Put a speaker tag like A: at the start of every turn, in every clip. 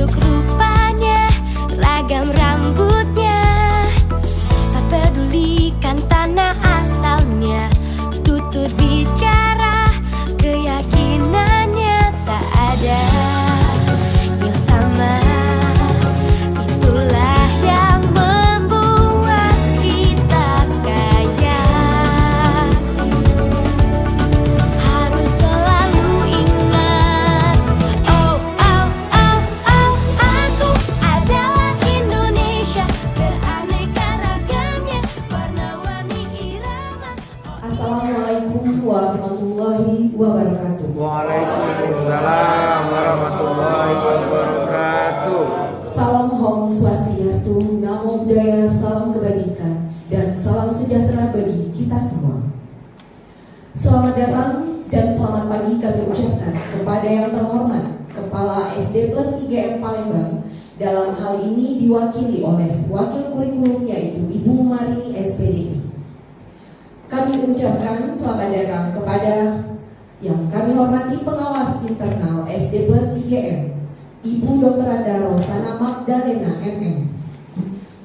A: bentuk rupanya, ragam rambutnya. Tak pedulikan tanah asalnya, tutur bicara, keyakinannya tak ada yang sama. Itulah yang membuat kita kaya. Harus selalu ingat, oh, oh, oh, oh, aku adalah Indonesia, beraneka ragamnya, warna-warni irama.
B: Assalamualaikum warahmatullahi wabarakatuh.
C: Waalaikumsalam warahmatullahi wabarakatuh.
B: Salam Om Swastiastu, Namo Buddhaya, salam kebajikan, dan salam sejahtera bagi kita semua. Selamat datang dan selamat pagi kami ucapkan kepada yang terhormat Kepala SD Plus IGM Palembang. Dalam hal ini diwakili oleh Wakil Kurikulum yaitu Ibu Marini SPDI. Kami ucapkan selamat datang kepada yang kami hormati pengawas internal SD Plus IGM, Ibu Dr. Anda Rosana Magdalena MM.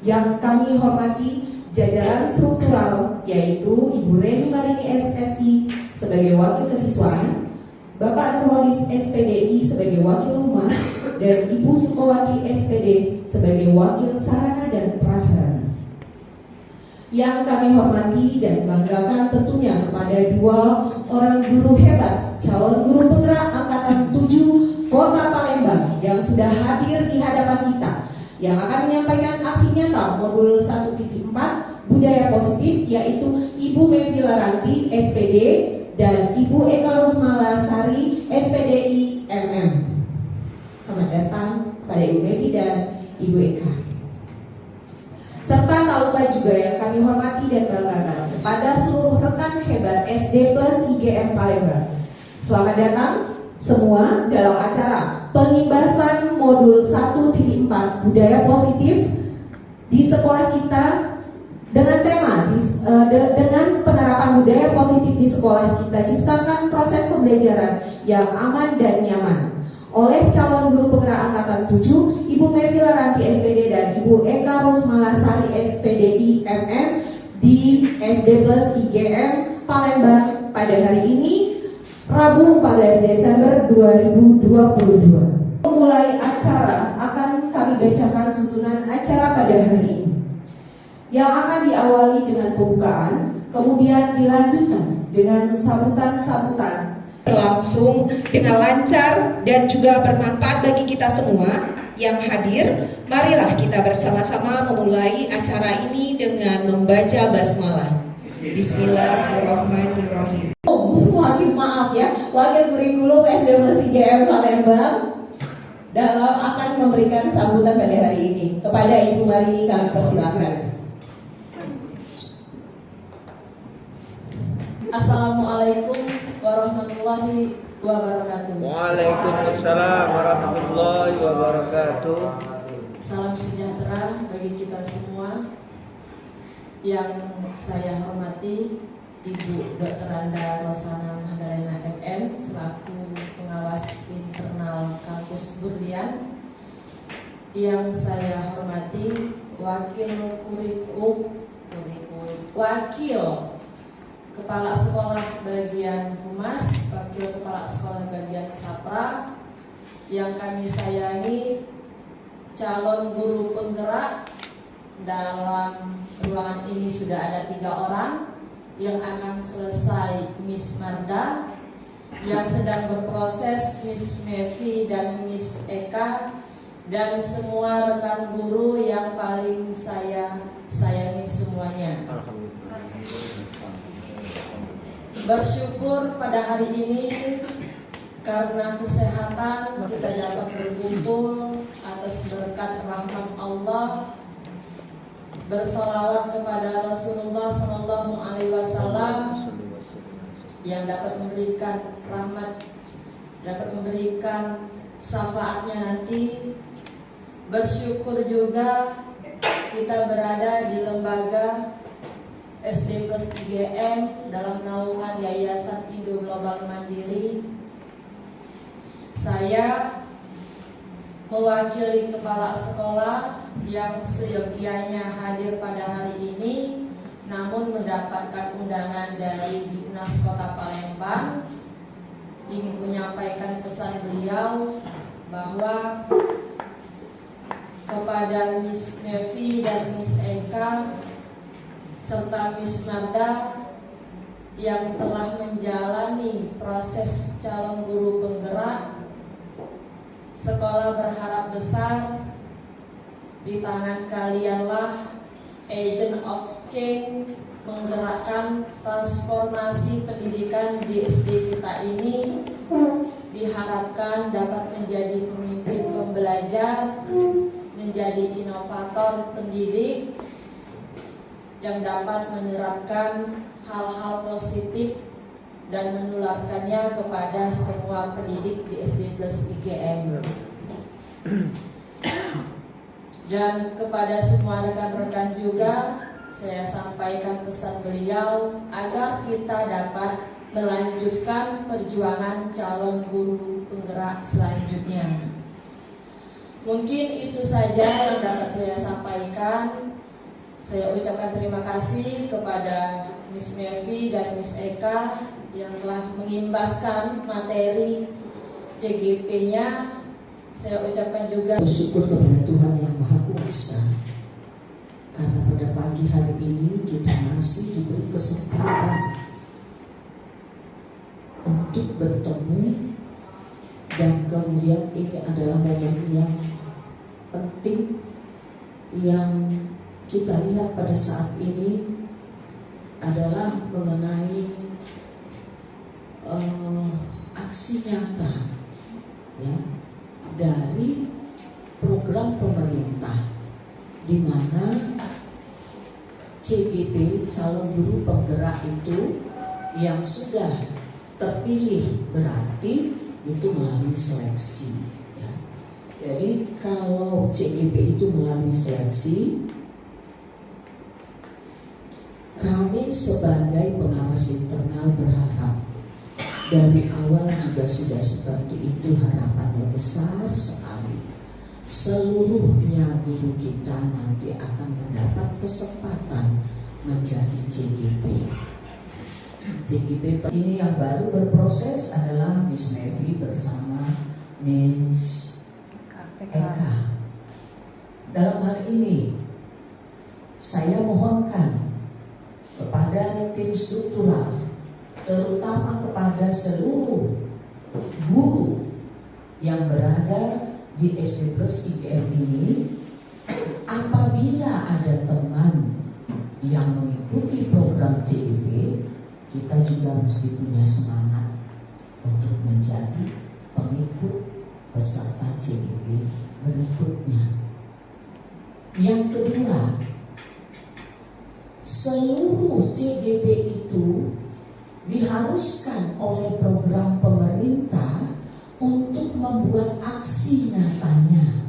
B: Yang kami hormati jajaran struktural yaitu Ibu Reni Marini SSI sebagai Wakil Kesiswaan, Bapak Nurholis SPDI sebagai Wakil Humas, dan Ibu Sukowati SPD sebagai Wakil Sarana dan Prasarana. Yang kami hormati dan banggakan tentunya kepada dua orang guru hebat, calon guru penggerak Angkatan 7 Kota Palembang yang sudah hadir di hadapan kita, yang akan menyampaikan aksi nyata modul 1.4 budaya positif, yaitu Ibu Mevi Laranti SPD dan Ibu Eka Rusmala Sari SPDI MM. Selamat datang kepada Ibu Mevi dan Ibu Eka. Serta tak lupa juga yang kami hormati dan banggakan kepada seluruh rekan hebat SD Plus IGM Palembang. Selamat datang semua dalam acara pengimbasan modul 1.4 budaya positif di sekolah kita dengan tema dengan penerapan budaya positif di sekolah kita, ciptakan proses pembelajaran yang aman dan nyaman, oleh calon guru penggerak Angkatan 7 Ibu Mevi Laranti SPD dan Ibu Eka Rusmala Sari SPDI MM di SD Plus IGM Palembang pada hari ini Rabu 14 Desember 2022. Memulai acara akan kami bacakan susunan acara pada hari ini, yang akan diawali dengan pembukaan, kemudian dilanjutkan dengan sambutan-sambutan berlangsung dengan lancar dan juga bermanfaat bagi kita semua yang hadir. Marilah kita bersama-sama memulai acara ini dengan membaca basmalah. Bismillahirrahmanirrahim. Maaf ya, Wakil Kurikulum SD Plus IGM Palembang akan memberikan sambutan pada hari ini. Kepada Ibu Marini kami persilakan.
D: Assalamualaikum warahmatullahi wabarakatuh.
C: Waalaikumsalam warahmatullahi wabarakatuh.
D: Salam sejahtera bagi kita semua. Yang saya hormati Ibu Dr. Anda Rosana Magdalena MM selaku pengawas internal kampus Burlian. Yang saya hormati Wakil Kepala Sekolah Bagian Humas, Wakil Kepala Sekolah Bagian Sapra. Yang kami sayangi calon guru penggerak. Dalam ruangan ini sudah ada 3 orang. Yang akan selesai Miss Marda, yang sedang berproses Miss Mevi dan Miss Eka, dan semua rekan guru yang paling saya sayangi semuanya. Bersyukur pada hari ini karena kesehatan kita dapat berkumpul atas berkat rahmat Allah, bersalawat kepada Rasulullah SAW yang dapat memberikan rahmat, dapat memberikan syafaatnya nanti. Bersyukur juga kita berada di lembaga SD Plus IGM dalam naungan Yayasan Indo Global Mandiri. Saya mewakili kepala sekolah yang seyogianya hadir pada hari ini, namun mendapatkan undangan dari Dinas Kota Palembang, ingin menyampaikan pesan beliau bahwa kepada Miss Mevi dan Miss Eka serta Miss Marda yang telah menjalani proses calon guru penggerak, sekolah berharap besar di tangan kalianlah agent of change menggerakkan transformasi pendidikan di SD kita ini. Diharapkan dapat menjadi pemimpin pembelajar, menjadi inovator pendidik yang dapat menerapkan hal-hal positif dan menularkannya kepada semua pendidik di SD plus IGM. Dan kepada semua rekan-rekan juga saya sampaikan pesan beliau agar kita dapat melanjutkan perjuangan calon guru penggerak selanjutnya. Mungkin itu saja yang dapat saya sampaikan. Saya ucapkan terima kasih kepada Miss Mevi dan Miss Eka yang telah mengimbaskan materi CGP-nya. Saya ucapkan juga
E: bersyukur kepada Tuhan Yang Maha Kuasa, karena pada pagi hari ini kita masih diberi kesempatan untuk bertemu, dan kemudian ini adalah momen yang penting yang kita lihat pada saat ini adalah mengenai aksi nyata ya dari program pemerintah, di mana CGP calon guru penggerak itu yang sudah terpilih berarti itu melalui seleksi ya. Jadi kalau CGP itu melalui seleksi, kami sebagai pengawas internal berharap dari awal juga sudah seperti itu, harapannya besar sekali. Seluruhnya guru kita nanti akan mendapat kesempatan menjadi CGP. CGP ini yang baru berproses adalah Miss Mevi bersama Miss Eka. Dalam hal ini saya mohonkan kepada tim struktural, terutama kepada seluruh guru yang berada di SD Plus IGM ini, apabila ada teman yang mengikuti program CGP, kita juga mesti punya semangat untuk menjadi pengikut peserta CGP berikutnya. Yang kedua, seluruh CGP itu diharuskan oleh program pemerintah untuk membuat aksi nyatanya.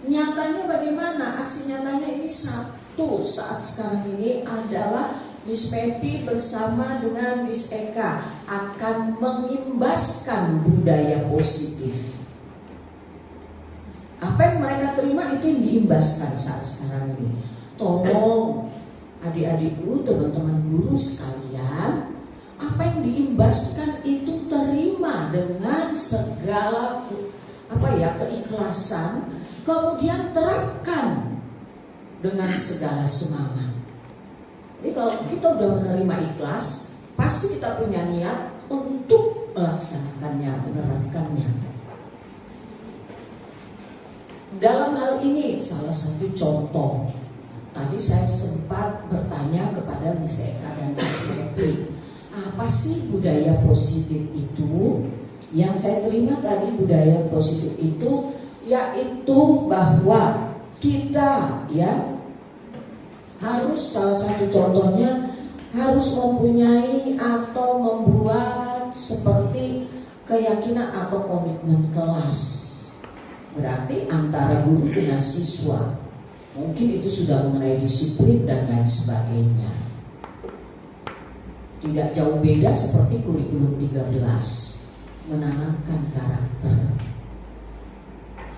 E: Nyatanya bagaimana? Aksi nyatanya ini satu saat sekarang ini adalah Miss Mevi bersama dengan Miss Eka akan mengimbaskan budaya positif. Apa yang mereka terima itu yang diimbaskan saat sekarang ini. Tolong adik-adikku, teman-teman guru sekalian, apa yang diimbaskan itu terima dengan segala keikhlasan, kemudian terapkan dengan segala semangat. Jadi kalau kita udah menerima ikhlas, pasti kita punya niat untuk melaksanakannya, menerapkannya. Dalam hal ini salah satu contoh, tadi saya sempat bertanya kepada Miss Eka dan Miss Mevi, apa sih budaya positif itu? Yang saya terima tadi budaya positif itu yaitu bahwa kita ya harus, salah satu contohnya harus mempunyai atau membuat seperti keyakinan atau komitmen kelas. Berarti antara guru dengan siswa, mungkin itu sudah mengenai disiplin dan lain sebagainya. Tidak jauh beda seperti kurikulum 13, menanamkan karakter.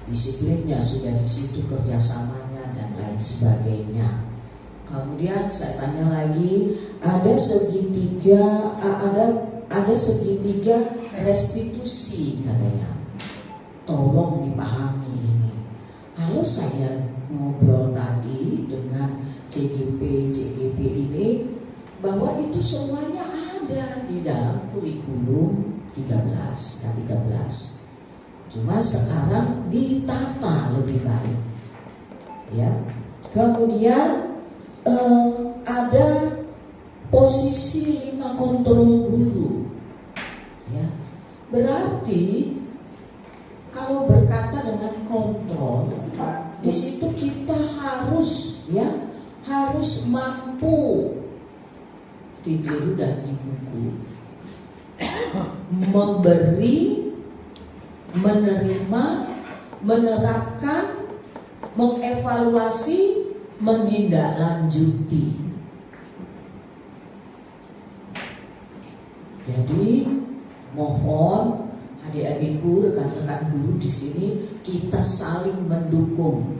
E: disiplinnya sudah di situ, kerjasamanya dan lain sebagainya. Kemudian saya tanya lagi, ada segitiga restitusi katanya. Tolong dipahami ini. Kalau saya ngobrol tadi dengan CGP ini, bahwa itu semuanya ada di dalam kurikulum 13. Cuma sekarang ditata lebih baik. Ya. Kemudian ada posisi 5 kontrol guru. Ya. Berarti kalau berkata dengan kontrol, di situ kita harus mampu ditiru dan digugu, memberi, menerima, menerapkan, mengevaluasi, menindaklanjuti. Jadi mohon adik-adikku, rekan-rekan guru di sini, kita saling mendukung.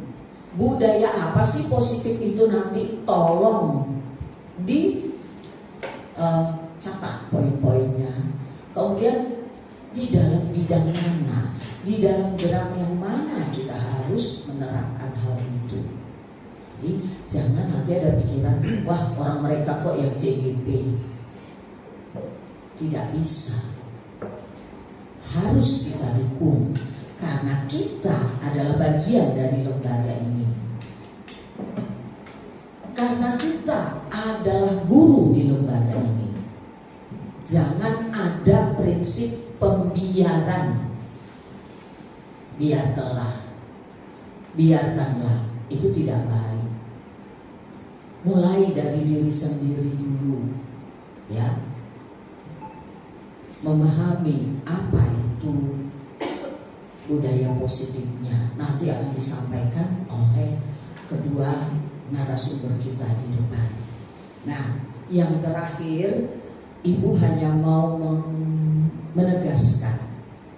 E: Budaya apa sih positif itu nanti tolong catat poin-poinnya. Kemudian di dalam bidang mana, di dalam gerak yang mana kita harus menerapkan hal itu. Jadi jangan nanti ada pikiran, wah orang mereka kok yang CGP. Tidak bisa. Harus kita dukung karena kita adalah bagian dari lembaga ini. Karena kita adalah guru di lembaga ini. Jangan ada prinsip pembiaran. Biarkanlah, itu tidak baik. Mulai dari diri sendiri dulu, ya. Memahami apa itu budaya positifnya nanti akan disampaikan oleh kedua narasumber kita di depan. Nah, yang terakhir, Ibu hanya mau menegaskan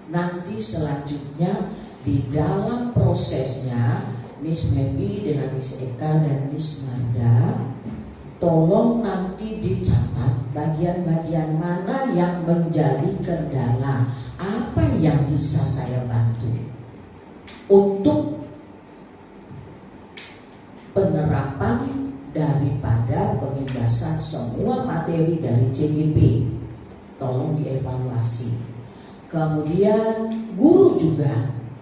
E: nanti selanjutnya di dalam prosesnya Miss Mepi dengan Miss Eka dan Miss Marda, tolong nanti dicatat bagian-bagian mana yang menjadi kendala, apa yang bisa saya bantu untuk penerapan daripada pembebasan semua materi dari CGP. Tolong dievaluasi. Kemudian guru juga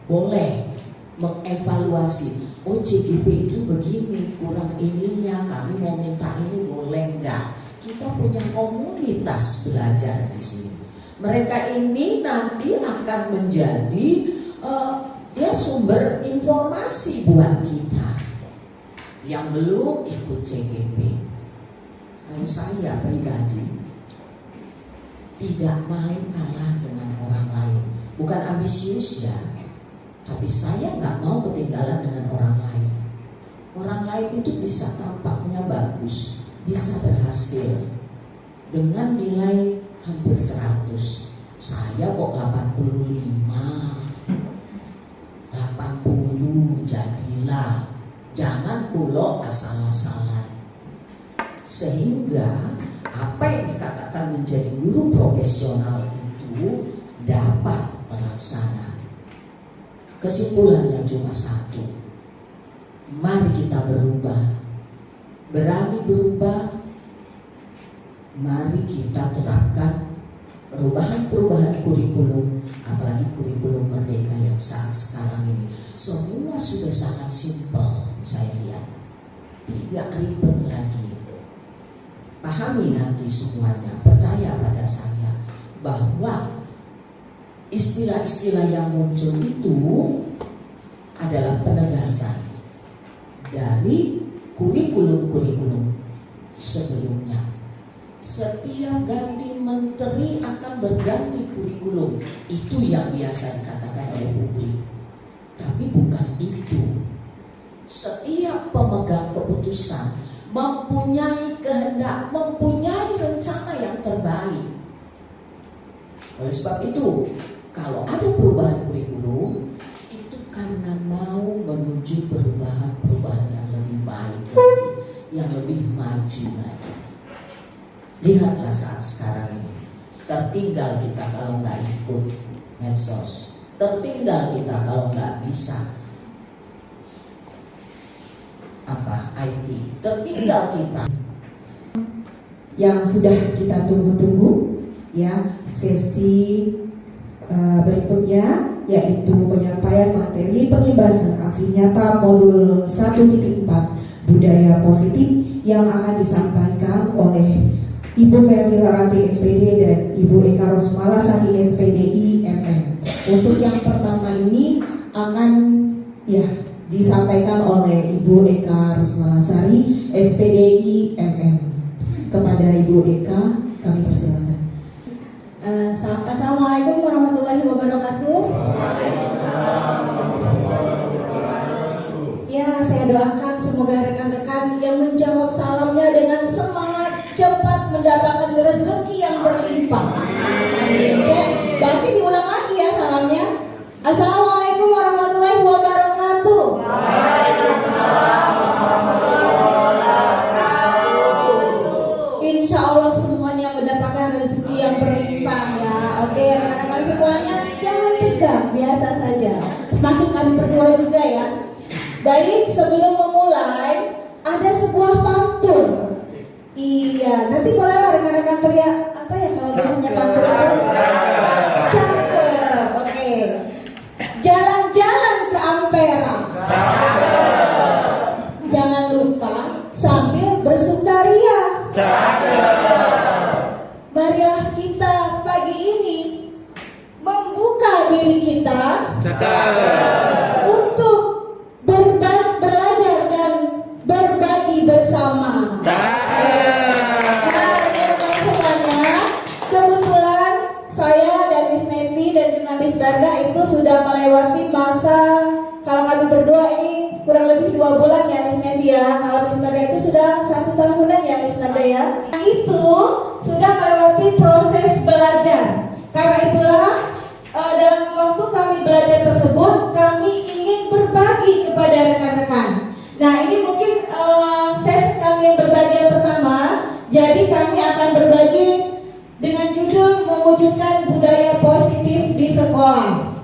E: boleh mengevaluasi. Oh, CGP itu begini, kurang ininya, kami mau minta ini, boleh enggak? Kita punya komunitas belajar di sini. Mereka ini nanti akan menjadi sumber informasi buat kita yang belum ikut CGP. Kalau saya pribadi tidak main kalah dengan orang lain, bukan ambisius ya, tapi saya nggak mau ketinggalan dengan orang lain. Orang lain itu bisa tampaknya bagus, bisa berhasil dengan nilai hampir 100. Saya kok 85, 80, jadilah. Jangan pulau asal-asalan. Sehingga apa yang dikatakan menjadi guru profesional itu dapat terlaksana. Kesimpulannya cuma satu. Mari kita berubah. Berani berubah. Mari kita terapkan perubahan kurikulum, apalagi kurikulum merdeka yang saat sekarang ini. Semua sudah sangat simpel, saya lihat. Tidak ribet lagi. Pahami nanti semuanya, percaya pada saya bahwa istilah-istilah yang muncul itu adalah penegasan dari kurikulum-kurikulum sebelumnya. Setiap ganti menteri akan berganti kurikulum. Itu yang biasa dikatakan oleh publik. Tapi bukan itu. Setiap pemegang keputusan mempunyai kehendak, mempunyai rencana yang terbaik. Oleh sebab itu, kalau ada perubahan kurikulum, itu karena mau menuju perubahan yang lebih baik lagi, yang lebih maju lagi. Lihatlah saat sekarang ini, tertinggal kita kalau nggak ikut medsos, tertinggal kita kalau nggak bisa IT, tertinggal kita.
B: Yang sudah kita tunggu-tunggu, ya, sesi berikutnya yaitu penyampaian materi pengibasan aksi nyata modul 1.4 budaya positif yang akan disampaikan oleh Ibu Melvi Laranti SPD dan Ibu Eka Rosmalasari SPDI MM. Untuk yang pertama ini akan disampaikan oleh Ibu Eka Rosmalasari SPDI MM. Kepada Ibu Eka kami persilakan.
F: Assalamualaikum warahmatullahi wabarakatuh. Ya, saya doakan semoga rekan-rekan yang menjawab salamnya dengan semangat cepat mendapatkan rezeki yang berlimpah. Berarti diulang lagi ya salamnya. Assalamualaikum warahmatullahi wabarakatuh. Insya Allah semuanya mendapatkan rezeki yang berlimpah ya. Oke, rekan-rekan semuanya jangan tegang, biasa saja. Termasuk kami berdua juga ya. Baik, sebelum memulai ada sebuah pantun. Iya, nanti bolehlah rekan-rekan teriak apa ya kalau biasanya pantun itu? Cakep, oke. Jalan-jalan ke Ampera. Jangan lupa sambil bersukaria. Marilah kita pagi ini membuka diri kita untuk belajar dan berbagi bersama. Nah, rekan-rekan semuanya, kebetulan saya dan Miss Nevi dan juga Miss Barda itu sudah melewati masa, kalau kami berdua ini kurang lebih 2 bulan ya Miss Nevi ya. Kalau Miss Barda itu sudah 1 tahunan ya Miss Barda ya. Itu sudah melewati proses belajar. Karena itulah dalam waktu kami belajar tersebut kami ingin berbagi kepada rekan-rekan. Nah, ini mungkin sesi kami yang berbagi yang pertama. Jadi kami akan berbagi dengan judul mewujudkan budaya positif di sekolah.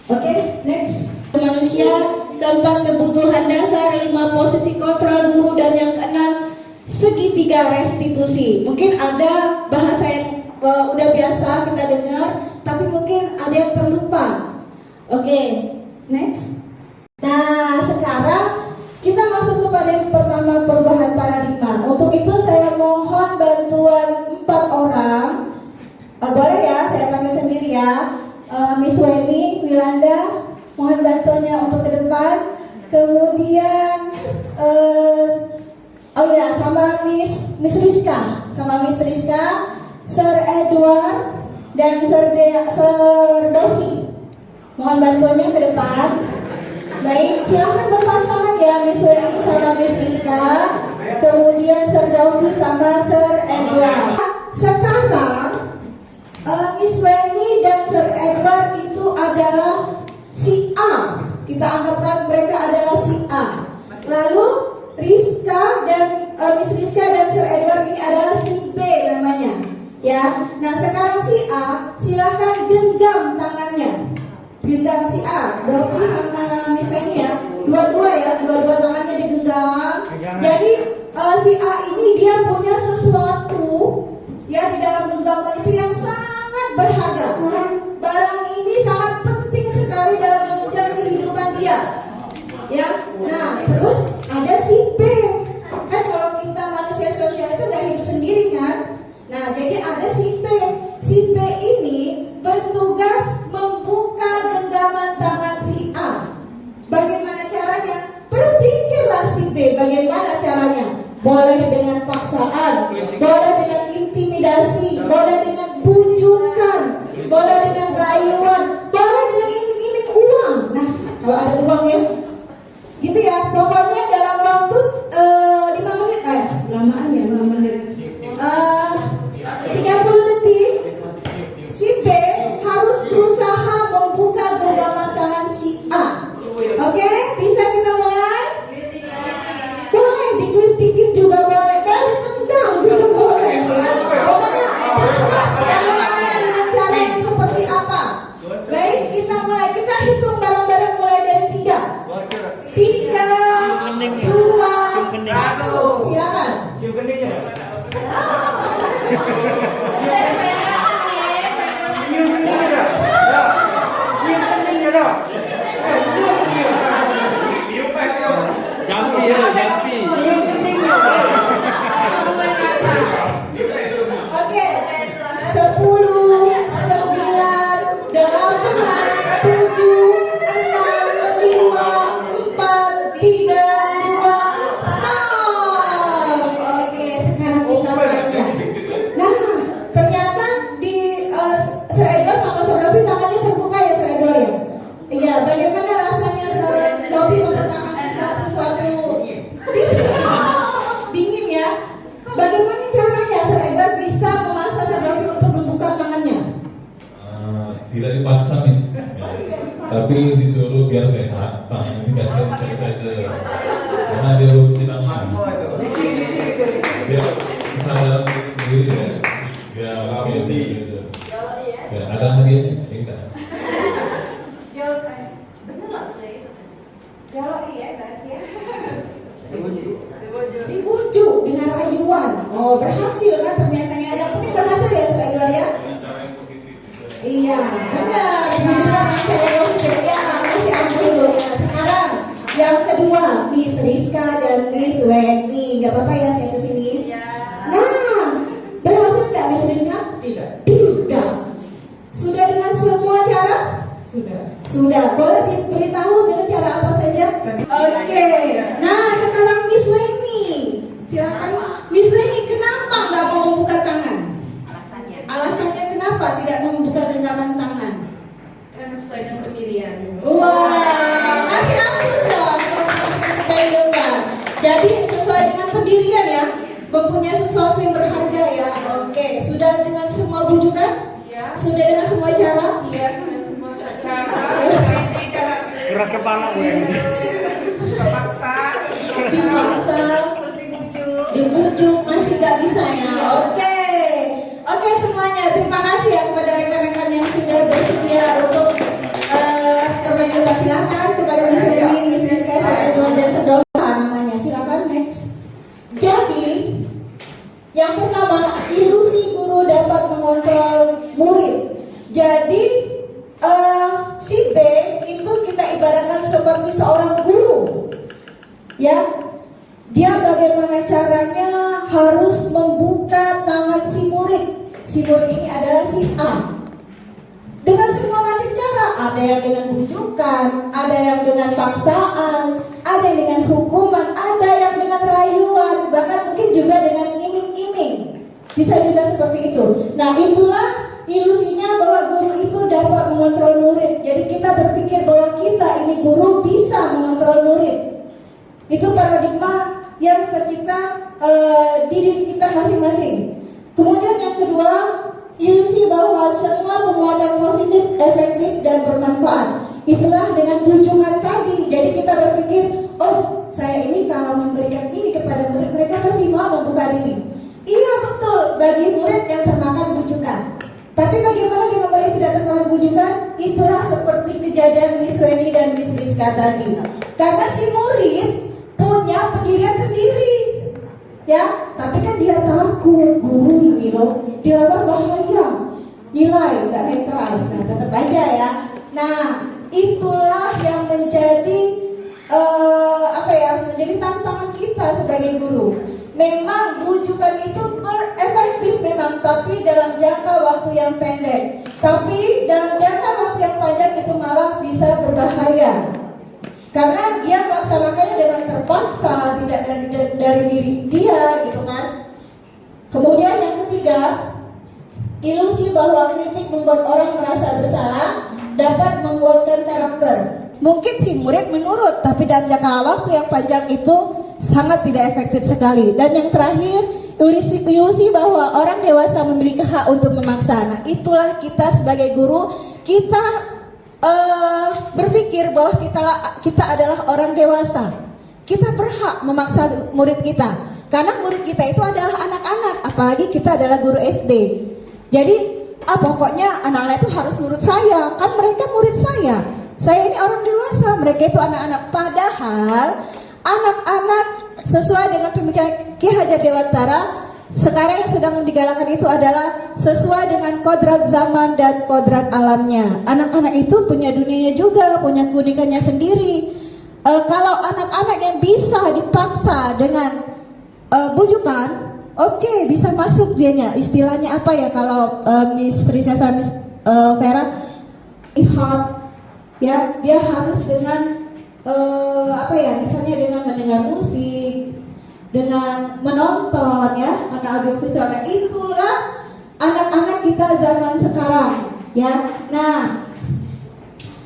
F: Oke, next. Manusia, keempat kebutuhan dasar, 5 posisi kontrol guru, dan yang keenam segitiga restitusi. Mungkin ada bahasa yang udah biasa kita dengar, tapi mungkin ada yang terlupa. Oke, next. Nah, sekarang kita masuk kepada yang pertama, perubahan paradigma. Untuk itu saya mohon bantuan 4 orang. Boleh ya, saya panggil sendiri ya. Miss Weni, Wilanda, mohon bantuannya untuk ke depan. Kemudian sama Miss Rizka, Sir Edward dan Sir Dovi. Mohon bantuannya ke depan. Baik, silahkan berpasangan ya Miss Weni sama Miss Rizka. Kemudian Sir Dovi sama Sir Edward. Sekarang Miss Weni dan Sir Edward itu adalah si A. Kita anggapkan mereka adalah si A. Lalu Rizka dan Miss Rizka dan Sir Edward ini adalah si B namanya. Ya. Nah, sekarang si A silahkan genggam tangannya. Genggam si A, Dovi sama Miss Weni ya. Dua-dua tangannya digenggam. Jadi si A ini dia punya sesuatu ya di dalam genggaman itu yang sangat berharga. Barang ini sangat penting sekali dalam menunjang kehidupan dia. Ya. Nah, terus ada si B. Kan kalau kita manusia sosial itu gak hidup sendiri kan. Nah, jadi ada si B. Si B ini bertugas membuka genggaman tangan si A. Bagaimana caranya? Berpikirlah si B bagaimana caranya. Boleh dengan paksaan, boleh dengan intimidasi, boleh dengan bujukan, boleh dengan rayuan, boleh dengan iming-iming uang. Nah, kalau ada uang ya, gitu ya. Pokoknya dalam waktu 5 menit, lamaan ya 5 menit. 30 detik, si B harus berusaha membuka genggaman tangan si A.
C: Jampi ya, jampi.
F: Oke, 10, 9, 8, 7, 6, 5, 4, 3, 2, stop. Oke, sekarang kita tanya. Nah, ternyata di Sir Edward sama Sir Dovi tangannya terbuka ya, Sir Edward ya? Iya, bagaimana rasanya Sir Dovi mempertahankan sesuatu dingin ya? Bagaimana caranya Sir Edward bisa memaksa Sir Dovi untuk membuka tangannya?
G: Tidak dipaksa, Miss. Tapi disuruh biar sehat, tangan ini kasih sanitizer. Karena dia erupsi tangan. Biar kesadaran diri sendiri ya. Biar oke gitu. Ya, ada hadiahnya, tidak.
F: Dibujuk dengan rayuan. Oh, berhasil kan ternyata ya. Yang penting berhasil ya Sir Edward ya. Iya, benar. Bujukan yang saya positif ya. Masih ampun dulu ya. Sekarang yang kedua, Miss Rizka dan Miss Weni. Gak apa-apa ya saya kesini. Nah, berhasil nggak Miss Rizka?
E: Tidak.
F: Tidak. Sudah dengan semua cara? Sudah. Boleh diberitahu dengan cara apa saja? Oke. Nah, sekarang Miss Weni. Silakan. Miss Weni, kenapa nggak mau membuka tangan? Alasannya kenapa tidak mau membuka genggaman tangan?
D: Karena sesuai dengan pendirian.
F: Wah, masih halus dong. Jadi sesuai dengan pendirian ya, mempunyai sesuatu yang berharga ya. Oke, sudah dengan semua bujukan?
D: Ya.
F: Sudah dengan semua cara?
D: Iya, dengan semua cara.
C: Berat kepala gue.
F: Dipaksa, dibujuk, masih nggak bisa ya. Oke semuanya, terima kasih ya kepada rekan-rekan yang sudah bersedia untuk bermain bola. Silakan kepada Miss Weni, Miss Rizka, Sir Edward dan Sir Dovi namanya. Silakan next. Jadi yang pertama, ilusi guru dapat mengontrol murid. Jadi si B itu kita ibaratkan seperti seorang guru, ya. Dia bagaimana caranya harus membuka tangan si murid. Si murid ini adalah si A. Dengan semua macam cara, ada yang dengan bujukan, ada yang dengan paksaan, ada yang dengan hukuman, ada yang dengan rayuan, bahkan mungkin juga dengan iming-iming. Bisa juga seperti itu. Nah, itulah ilusinya bahwa guru itu dapat mengontrol murid. Jadi kita berpikir bahwa kita ini guru bisa mengontrol murid. Itu paradigma yang tercipta di diri kita masing-masing. Kemudian yang kedua, ilusi bahwa semua penguatan positif, efektif dan bermanfaat. Itulah dengan bujukan tadi. Jadi kita berpikir, oh saya ini kalau memberikan ini kepada murid, mereka pasti mau membuka diri. Iya betul, bagi murid yang termakan bujukan. Tapi bagaimana dengan murid tidak termakan bujukan? Itulah seperti kejadian Miss Weni dan Miss Rizka tadi. Karena si murid punya pendirian sendiri, ya. Tapi kan dia takut guru ini loh, dilawan bahaya, nilai nggak naik kelas. Nah tetap aja ya. Nah itulah yang menjadi menjadi tantangan kita sebagai guru. Memang bujukan itu efektif memang, tapi dalam jangka waktu yang pendek. Tapi dalam jangka waktu yang panjang itu malah bisa berbahaya. Karena dia melaksanakannya dengan terpaksa, tidak dari diri dia gitu kan. Kemudian yang ketiga, ilusi bahwa kritik membuat orang merasa bersalah dapat menguatkan karakter. Mungkin si murid menurut, tapi dalam jangka waktu yang panjang itu sangat tidak efektif sekali. Dan yang terakhir, ilusi bahwa orang dewasa memiliki hak untuk memaksa. Nah, itulah kita sebagai guru, kita berpikir bahwa kita adalah orang dewasa. Kita berhak memaksa murid kita, karena murid kita itu adalah anak-anak, apalagi kita adalah guru SD. Jadi pokoknya anak-anak itu harus nurut saya, kan mereka murid saya. Saya ini orang dewasa, mereka itu anak-anak. Padahal anak-anak sesuai dengan pemikiran Ki Hajar Dewantara, sekarang yang sedang digalakan itu adalah sesuai dengan kodrat zaman dan kodrat alamnya. Anak-anak itu punya dunianya juga, punya keunikannya sendiri. Kalau anak-anak yang bisa dipaksa dengan bujukan, oke, bisa masuk dianya. Istilahnya apa ya kalau Miss Risa sama Miss Vera, ihab, ya, dia harus dengan misalnya dengan mendengar musik, dengan menonton, ya, maka audiovisual. Nah, itulah anak-anak kita zaman sekarang, ya. Nah,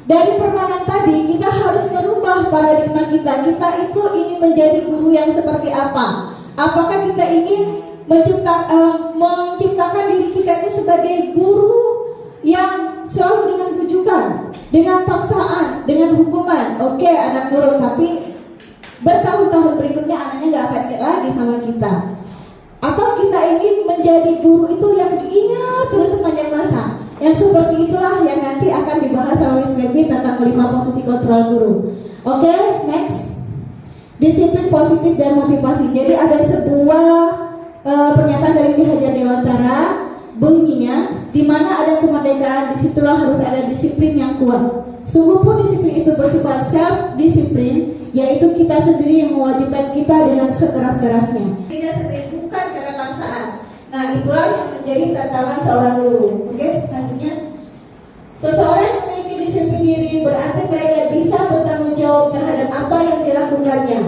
F: dari permainan tadi kita harus merubah paradigma kita. Kita itu ingin menjadi guru yang seperti apa? Apakah kita ingin menciptakan diri kita itu sebagai guru yang selalu dengan bujukan, dengan paksaan, dengan hukuman? Oke, anak nurut, tapi bertahun-tahun berikutnya anaknya nggak akan ingat lagi sama kita. Atau kita ingin menjadi guru itu yang diingat terus sepanjang masa. Yang seperti itulah yang nanti akan dibahas sama Miss Baby tentang 5 posisi kontrol guru. Oke, next. Disiplin positif dan motivasi. Jadi ada sebuah pernyataan dari Ki Hajar Dewantara, bunyinya, di mana ada kemerdekaan, disitulah harus ada disiplin yang kuat. Sungguh pun disiplin itu bersifat self-disiplin, yaitu kita sendiri yang mewajibkan kita dengan sekeras-kerasnya. Tidak sendiri, bukan karena paksaan. Nah, itulah yang menjadi tantangan seorang guru. Oke, selanjutnya. Seseorang yang memiliki disiplin diri berarti mereka bisa bertanggung jawab terhadap apa yang dilakukannya.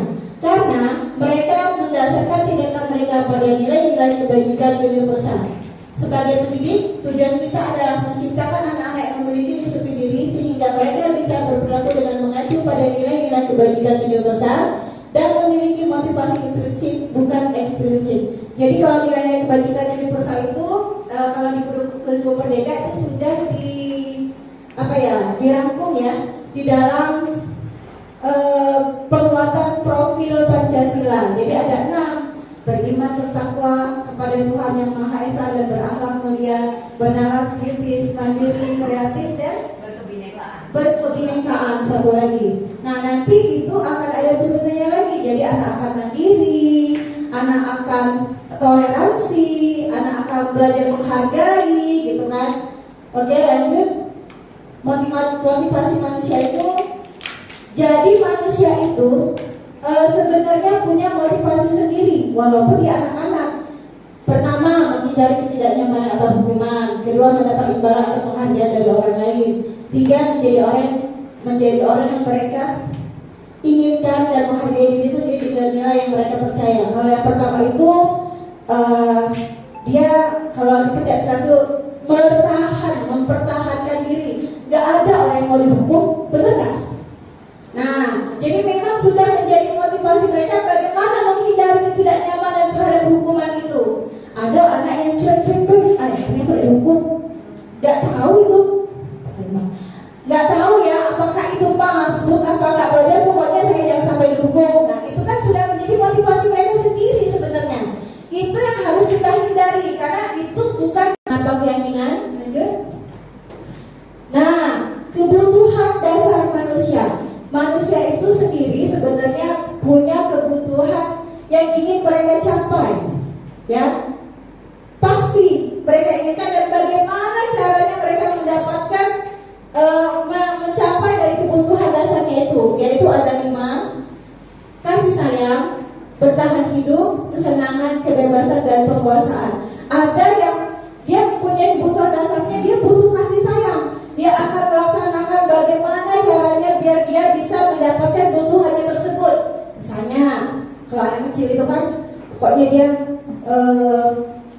F: Karena mereka mendasarkan tindakan mereka pada nilai-nilai kebajikan universal. Sebagai pendidik, tujuan kita adalah menciptakan anak-anak yang memiliki disiplin diri sehingga mereka bisa berperilaku dengan mengacu pada nilai-nilai kebajikan universal dan memiliki motivasi intrinsik bukan ekstrinsik. Jadi kalau nilai-nilai kebajikan universal itu kalau di kurikulum Merdeka itu sudah dirangkum ya di dalam penguatan profil Pancasila. Jadi ada 6: beriman, bertakwa kepada Tuhan Yang Maha Esa dan berakhlak mulia, bernalar kritis, mandiri, kreatif dan berkebinekaan. Satu lagi. Nah, nanti itu akan ada turunannya lagi. Jadi anak akan mandiri, anak akan toleransi, anak akan belajar menghargai, gitu kan? Oke, lanjut. Motivasi manusia itu, jadi manusia itu sebenarnya punya motivasi sendiri, walaupun dia anak-anak. Pertama, menghindari ketidaknyamanan atau hukuman. Kedua, mendapat imbalan atau penghargaan dari orang lain. Tiga, menjadi orang yang mereka inginkan dan menghargai diri sendiri dengan nilai yang mereka percaya. Kalau yang pertama itu dia kalau dipercaya satu mempertahankan diri. Gak ada orang yang mau dihukum, betul gak? Nah, jadi memang sudah menjadi motivasi mereka bagaimana menghindari ketidaknyamanan terhadap hukuman itu. Ada anak yang cuek-cuek, ternyata dihukum, gak tahu itu, gak tahu ya apakah itu masuk apa gak belajar, pokoknya saya jangan sampai dihukum. Nah, itu kan sudah menjadi motivasi mereka sendiri sebenarnya. Itu yang harus kita hindari karena itu bukan apa keyakinan. Lanjut. Nah, kebutuhan dasar manusia. Manusia itu sendiri sebenarnya punya kebutuhan yang ingin mereka capai, ya. Pasti mereka inginkan, dan bagaimana caranya mereka mendapatkan mencapai dari kebutuhan dasarnya itu, yaitu ada 5: kasih sayang, bertahan hidup, kesenangan, kebebasan, dan penguasaan. Ada yang dia punya kebutuhan dasarnya, dia butuh kasih sayang. Dia akan melaksanakan bagaimana caranya biar dia bisa mendapatkan kebutuhannya tersebut. Misalnya, kalau anak kecil itu kan, pokoknya dia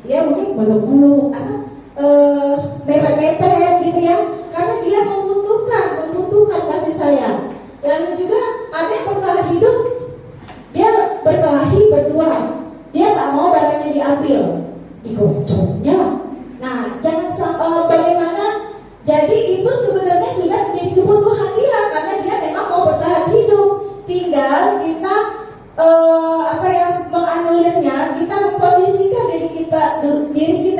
F: ya mungkin meluk-meluk, mepet-mepet gitu ya, karena dia membutuhkan kasih sayang. Lalu juga ada yang bertahan hidup, dia berkelahi berdua, dia nggak mau barangnya diambil, digocoknya. Nah, jangan bagaimana? Jadi itu sebenarnya sudah menjadi kebutuhan dia karena dia memang mau bertahan hidup. Tinggal kita menganulirnya, kita memposisikan diri kita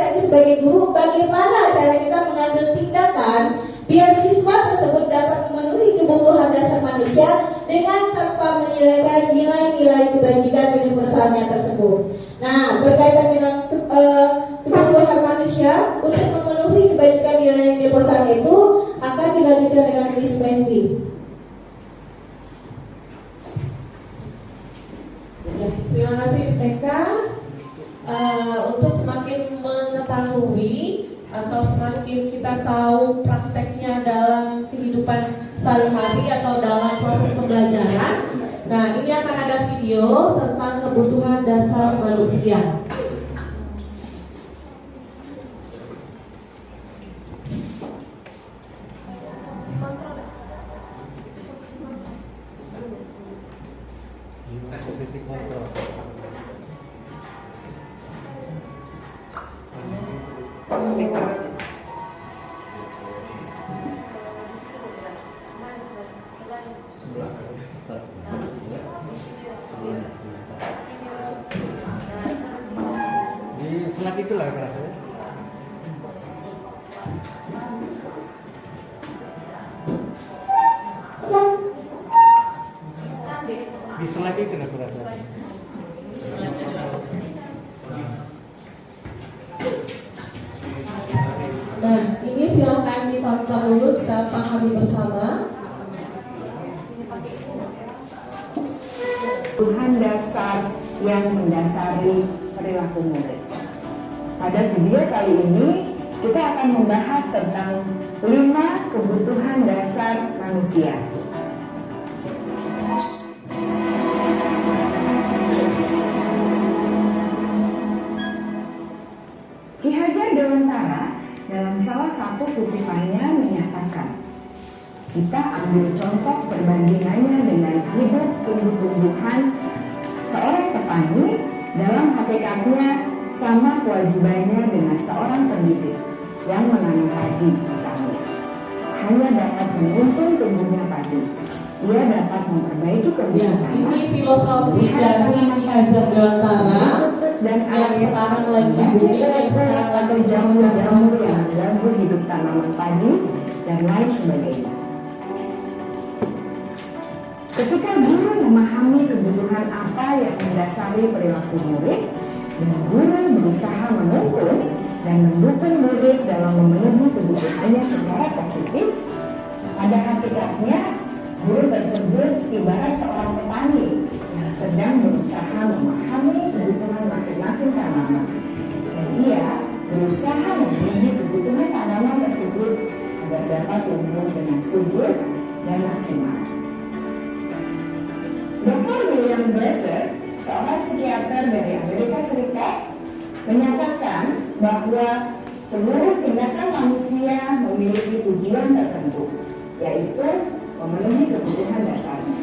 F: ini sebagai guru. Bagaimana cara kita mengambil tindakan biar siswa tersebut dapat memenuhi kebutuhan dasar manusia dengan tanpa menilaikan nilai-nilai kebajikan universalnya tersebut. Nah, berkaitan dengan kebutuhan manusia untuk memenuhi kebajikan di perusahaan itu akan dilanjutkan dengan Miss Menvi.
H: Ya, terima kasih Miss Eka. Untuk semakin mengetahui atau semakin kita tahu prakteknya dalam kehidupan sehari-hari atau dalam proses pembelajaran, nah ini akan ada video tentang kebutuhan dasar manusia.
C: Posisi kontrol. Di selat itulah rasanya. Di selat itu lah rasanya.
H: Nah, ini silahkan ditonton dulu, kita pahami bersama.
I: Kebutuhan dasar yang mendasari perilaku murid. Pada video kali ini kita akan membahas tentang 5 kebutuhan dasar manusia. Ki Hajar Dewantara dalam salah satu kutipannya menyatakan, kita ambil contoh perbandingannya dengan hidup tumbuh-tumbuhan. Seorang petani dalam hakikatnya sama kewajibannya dengan seorang pendidik yang menanam padi misalnya. Hanya dapat menuntun tumbuhnya padi. Ia dapat memperbaiki kondisi
H: Ya, ini filosofi dari Ki Hajar Dewantara
I: dan
H: yang sekarang lagi booming, yang sekarang lagi
I: jamur-jamur yang mengganggu hidup tanaman padi dan lain sebagainya. Ketika guru memahami kebutuhan apa yang mendasari perilaku murid, dan guru berusaha menuntun dan mendukung murid dalam memenuhi kebutuhannya secara positif, pada hakikatnya guru tersebut ibarat seorang petani yang sedang berusaha memahami kebutuhan masing-masing tanaman, dan ia berusaha memenuhi kebutuhan tanaman tersebut agar dapat tumbuh dengan subur dan maksimal. Dr. William Glasser, seorang psikiater dari Amerika Serikat, menyatakan bahwa seluruh tindakan manusia memiliki tujuan tertentu, yaitu memenuhi kebutuhan dasarnya.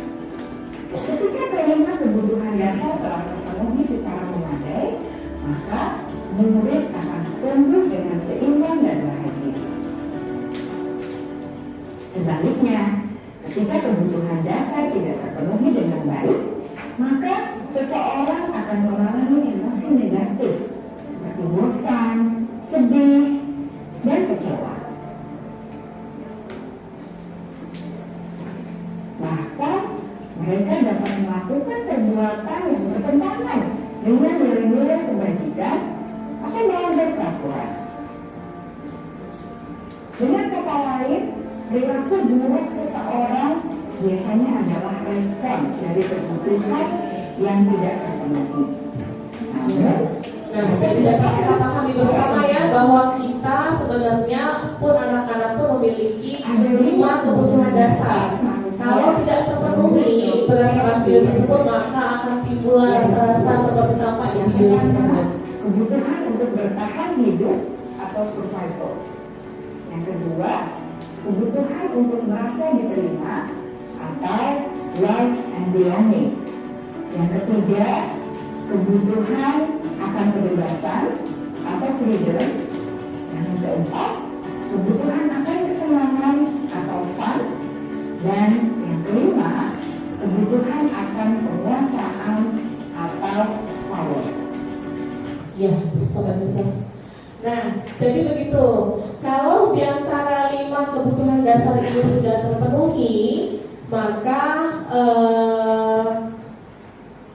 I: Ketika kelima kebutuhan dasar telah terpenuhi secara memadai, maka murid akan tumbuh dengan seimbang dan bahagia. Sebaliknya, ketika kebutuhan dasar tidak terpenuhi dengan baik, maka seseorang akan mengalami emosi negatif seperti bosan, sedih, dan kecewa. Bahkan mereka dapat melakukan perbuatan yang bertentangan dengan nilai-nilai kebajikan atau melanggar peraturan. Dengan kata lain, perilaku buruk seseorang biasanya adalah respons dari kebutuhan yang tidak terpenuhi.
H: Nah, jadi dapat kita pahami bersama ya bahwa kita sebenarnya pun anak-anak pun memiliki 5 kebutuhan dasar. Kalau tidak terpenuhi berdasarkan video tersebut, maka akan timbul rasa-rasa seperti tampak di video tersebut.
I: Kebutuhan untuk bertahan hidup atau survival. Yang kedua, kebutuhan untuk merasa diterima atau love and belonging. Yang ketiga, kebutuhan akan kebebasan atau freedom. Yang keempat, kebutuhan akan kesenangan atau fun. Dan yang kelima, kebutuhan akan penguasaan atau power.
H: Ya, betul. Nah, jadi begitu. Kalau di antara 5 kebutuhan dasar ini sudah terpenuhi, maka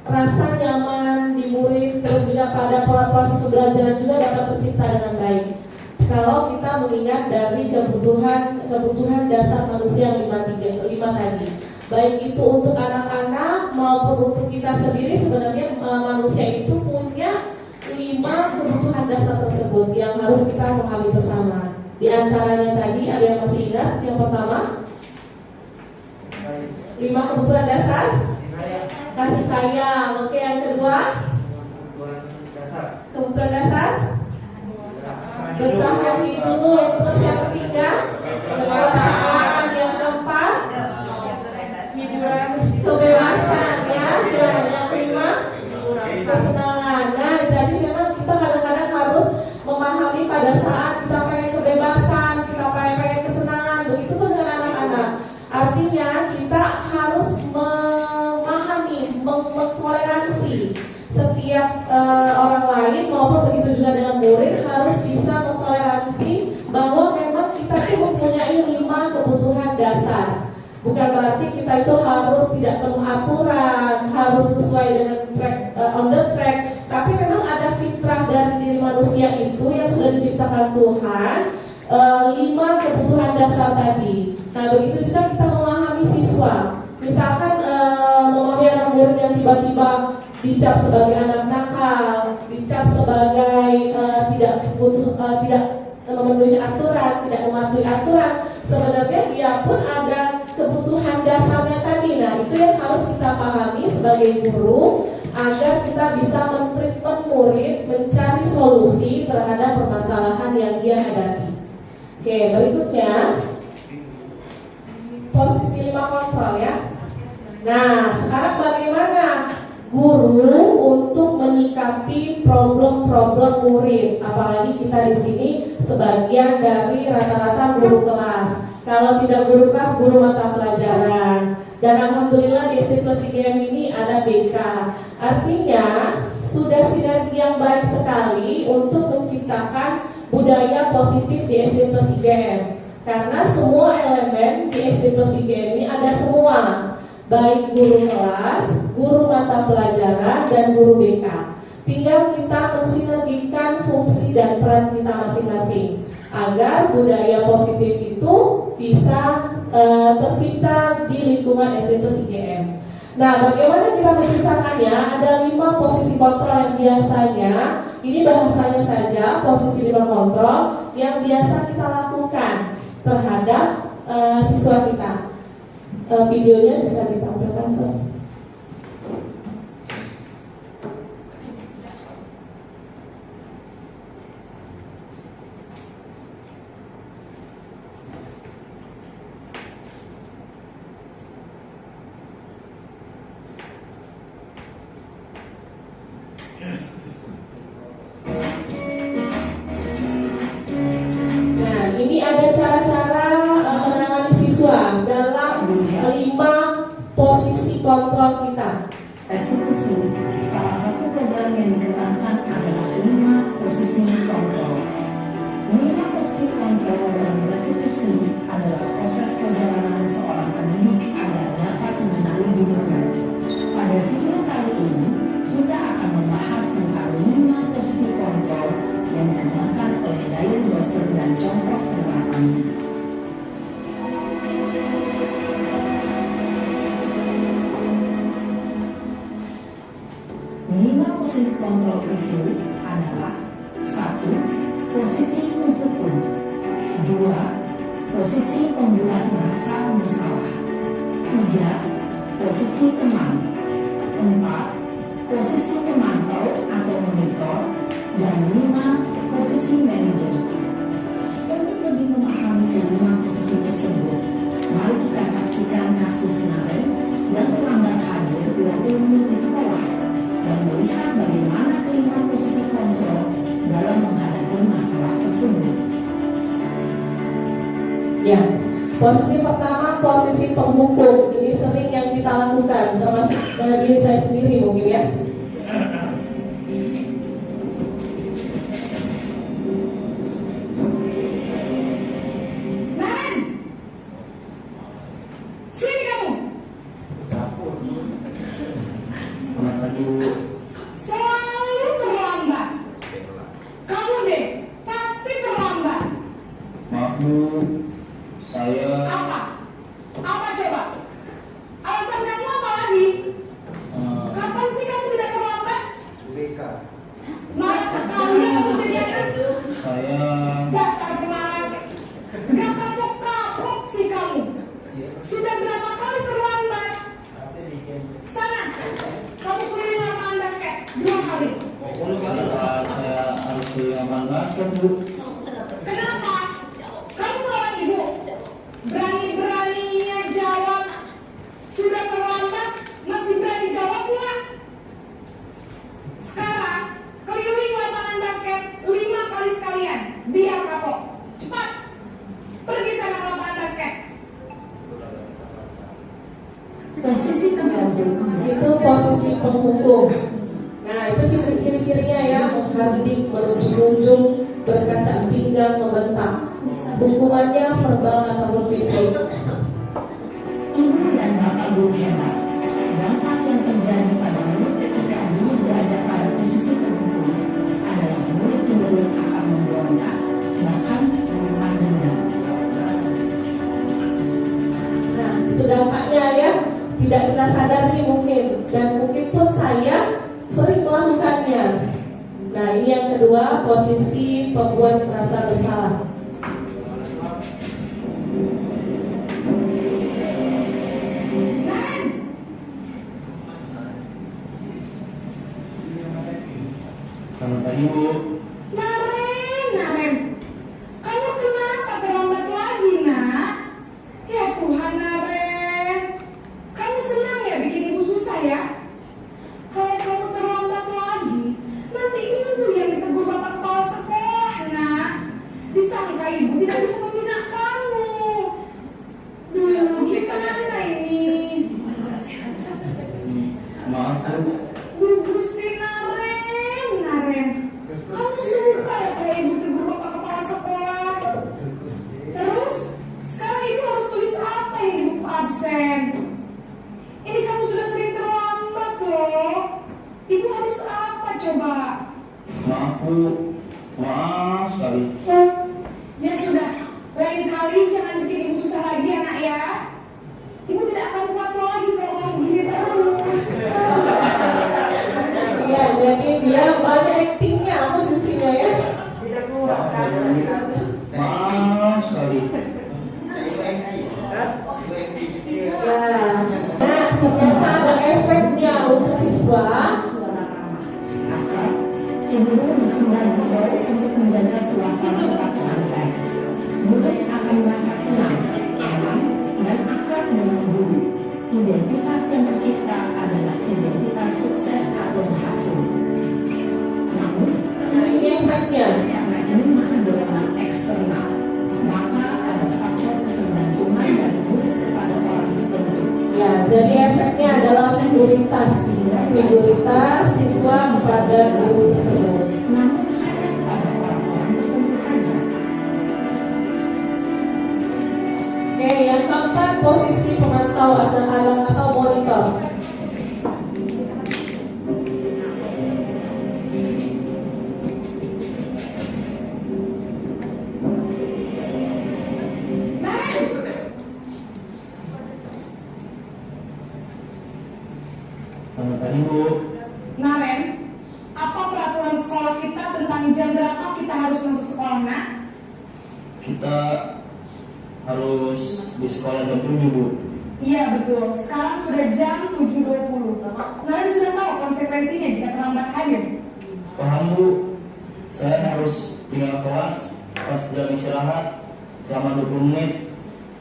H: rasa nyaman di murid, terus juga proses pembelajaran juga dapat tercipta dengan baik. Kalau kita mengingat dari kebutuhan dasar manusia yang lima tadi, baik itu untuk anak-anak maupun untuk kita sendiri, sebenarnya manusia itu punya 5 kebutuhan dasar tersebut yang harus kita pahami bersama. Di antaranya tadi ada yang masih ingat? Yang pertama, 5 kebutuhan dasar, kasih sayang. Oke, yang kedua, kebutuhan dasar, bertahan hidup. Terus yang ketiga, kekuasaan. Yang keempat, kebebasan, ya. Yang kelima, kesenangan. Nah, jadi memang kita kadang-kadang harus memahami pada saat kita pengen kebebasan, kita pengen kesenangan. Begitu pun dengan anak-anak. Artinya kita harus memahami, mentoleransi setiap orang lain maupun begitu juga dengan murid, harus bisa mentoleransi bahwa memang kita itu mempunyai 5 kebutuhan dasar. Bukan berarti kita itu harus tidak penuh aturan, harus sesuai dengan on the track. Tapi memang ada fitrah dari diri manusia itu yang sudah diciptakan Tuhan, 5 kebutuhan dasar tadi. Nah, begitu juga kita memahami siswa. Misalkan memahami anak murid yang tiba-tiba dicap sebagai anak nakal, dicap sebagai tidak memenuhi aturan, tidak mematuhi aturan. Sebenarnya dia pun ada kebutuhan dasarnya tadi. Nah, itu yang harus kita pahami sebagai guru agar kita bisa men-treatment murid, mencari solusi terhadap permasalahan yang dia hadapi. Oke, berikutnya posisi 5 kontrol, ya. Nah, sekarang bagaimana guru untuk menyikapi problem-problem murid? Apalagi kita di sini sebagian dari rata-rata guru kelas. Kalau tidak guru kelas, guru mata pelajaran. Dan alhamdulillah di SD Plus IGM ini ada BK. Artinya sudah sinergi yang baik sekali untuk menciptakan budaya positif di SD Plus IGM. Karena semua elemen di SD Plus IGM ini ada semua, baik guru kelas, guru mata pelajaran, dan guru BK. Tinggal kita mensinergikan fungsi dan peran kita masing-masing agar budaya positif itu bisa tercipta di lingkungan SD Plus IGM. Nah, bagaimana kita menciptakannya? Ada 5 posisi kontrol yang biasanya, ini bahasanya saja, posisi 5 kontrol yang biasa kita lakukan terhadap siswa kita. Videonya bisa ditampilkan, Sob. Nah, ini ada cara-cara menangani siswa dalam 5 posisi kontrol kita.
I: Restitusi, salah satu program yang dikembangkan adalah 5 posisi kontrol. 5 posisi kontrol dalam restitusi adalah proses perjalanan seorang pendidik agar dapat mengenali dirinya. Pada video kali ini, kita akan membahas tentang 5 posisi kontrol yang dikembangkan oleh Diane Dawson dan contoh penerapannya. 5 posisi kontrol itu adalah 1. Posisi menghukum. 2. Posisi pembuat merasa bersalah. 3. Posisi teman. 4. Posisi memantau atau monitor. Dan 5. Posisi manajer. Untuk lebih memahami kelima posisi tersebut, mari kita saksikan kasus Naren yang terlambat hadir 20 menit di sekolah dan melihat bagaimana kelima posisi kontrol dalam menghadapi masalah tersebut.
H: Ya, posisi pertama, posisi penghukum. Ini sering yang kita lakukan, termasuk diri saya sendiri mungkin, ya.
I: Selalu terlambat.
J: masuk lapangan basket, Bu.
I: Kenapa? Kamu lawan ibu? Berani-beraninya jawab. Sudah terlambat, masih berani jawab pula. Sekarang, keliling lapangan basket 5 kali sekalian. Biar kapok. Cepat. Pergi sana ke lapangan basket.
B: Posisi itu posisi penghukum. Nah, itu ciri-cirinya ya, menghardik, menunjuk-nunjuk, berkaca pinggang, membentak. Hukumannya verbal ataupun fisik.
I: Ibu dan bapak guru hebat. Dampak yang terjadi pada murid ketika dia berada pada posisi terhukum adalah murid cenderung akan memberontak, bahkan menyimpan dendam.
B: Nah, itu dampaknya ya. Tidak kita sadari mungkin, dan mungkin pun saya sering melakukannya. Nah, ini yang kedua, posisi pembuat merasa bersalah.
J: Selamat pagi, Bu.
I: Naren, kamu kenapa terlambat lagi, nak? Ya Tuhan, Naren, kamu senang ya bikin ibu susah ya? Kalau kamu terlambat lagi, nanti ibu yang ditegur bapak kepala sekolah, nak. Disangka ibu tidak bisa membina kamu. Duh, gimana ini?
J: Maaf, Bu.
I: Bu Gusti Naren, kamu suka ya kalau ibu tegur bapak kepala sekolah? Terus, sekarang ibu harus tulis apa ini di buku absen? Ini kamu sudah sering terlambat loh. Ibu harus apa coba?
J: Maaf, Bu. Maaf sekali.
I: Ya sudah, lain kali jangan bikin ibu susah lagi ya nak ya. Ibu tidak akan kuat lagi kalau kamu begini terus.
B: Iya, jadi dia banyak aktingnya, posisinya ya.
J: Maaf sekali.
B: Ya. Nah, ternyata ada efeknya untuk siswa.
I: Cenderung bersenang untuk menjaga suasana tetap santai. Murid akan merasa senang, aman, dan akrab dengan guru. Identitas yang tercipta adalah identitas sukses atau berhasil. Namun,
B: Nah, ini efeknya.
I: karena ini masih dorongan eksternal, maka ada faktor ketergantungan dari murid kepada orang tertentu.
B: Ya, jadi efeknya adalah figuritas siswa kepada guru tersebut.
I: Namun hanya kepada orang-orang tertentu saja.
B: Oke, yang keempat, posisi pemantau atau monitor.
J: Selamat pagi, Bu.
I: Naren, apa peraturan sekolah kita tentang jam berapa kita harus masuk sekolah, nak?
J: Kita harus di sekolah jam 7, Bu.
I: Iya betul, sekarang sudah jam 7.20. Naren sudah tahu konsekuensinya jika terlambat hadir.
J: Paham, Bu. Saya harus tinggal kelas pas jam istirahat selama 20 menit.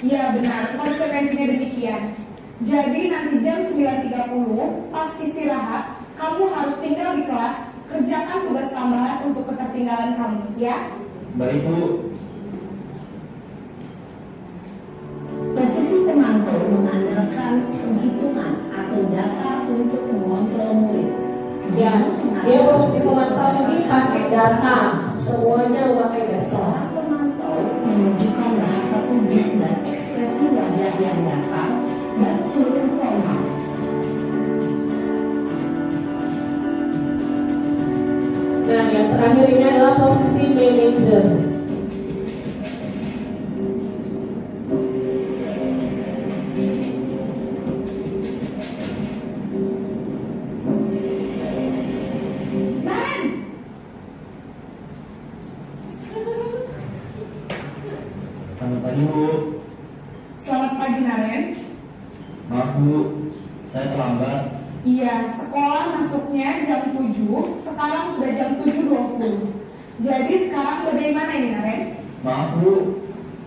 I: Iya benar, konsekuensinya demikian. Jadi nanti jam 9.30 pas istirahat, kamu harus tinggal di kelas, kerjakan tugas tambahan untuk ketertinggalan kamu, ya?
J: Baik, Bu.
I: Posisi pemantau mengandalkan penghitungan atau data untuk mengontrol murid.
B: Ya, dia posisi pemantau ini pakai data, semuanya memakai data.
I: Seorang pemantau menunjukkan bahasa tubuh dan ekspresi wajah yang datar dan cenderung formal.
B: Nah, yang terakhir ini adalah posisi manajer.
J: Selamat pagi, Bu.
I: Selamat pagi, Naren.
J: Maaf, Bu. Saya terlambat.
I: Iya, sekolah masuknya jam 7, sekarang sudah jam 7.20. Jadi sekarang bagaimana ini Naren?
J: Maaf Bu,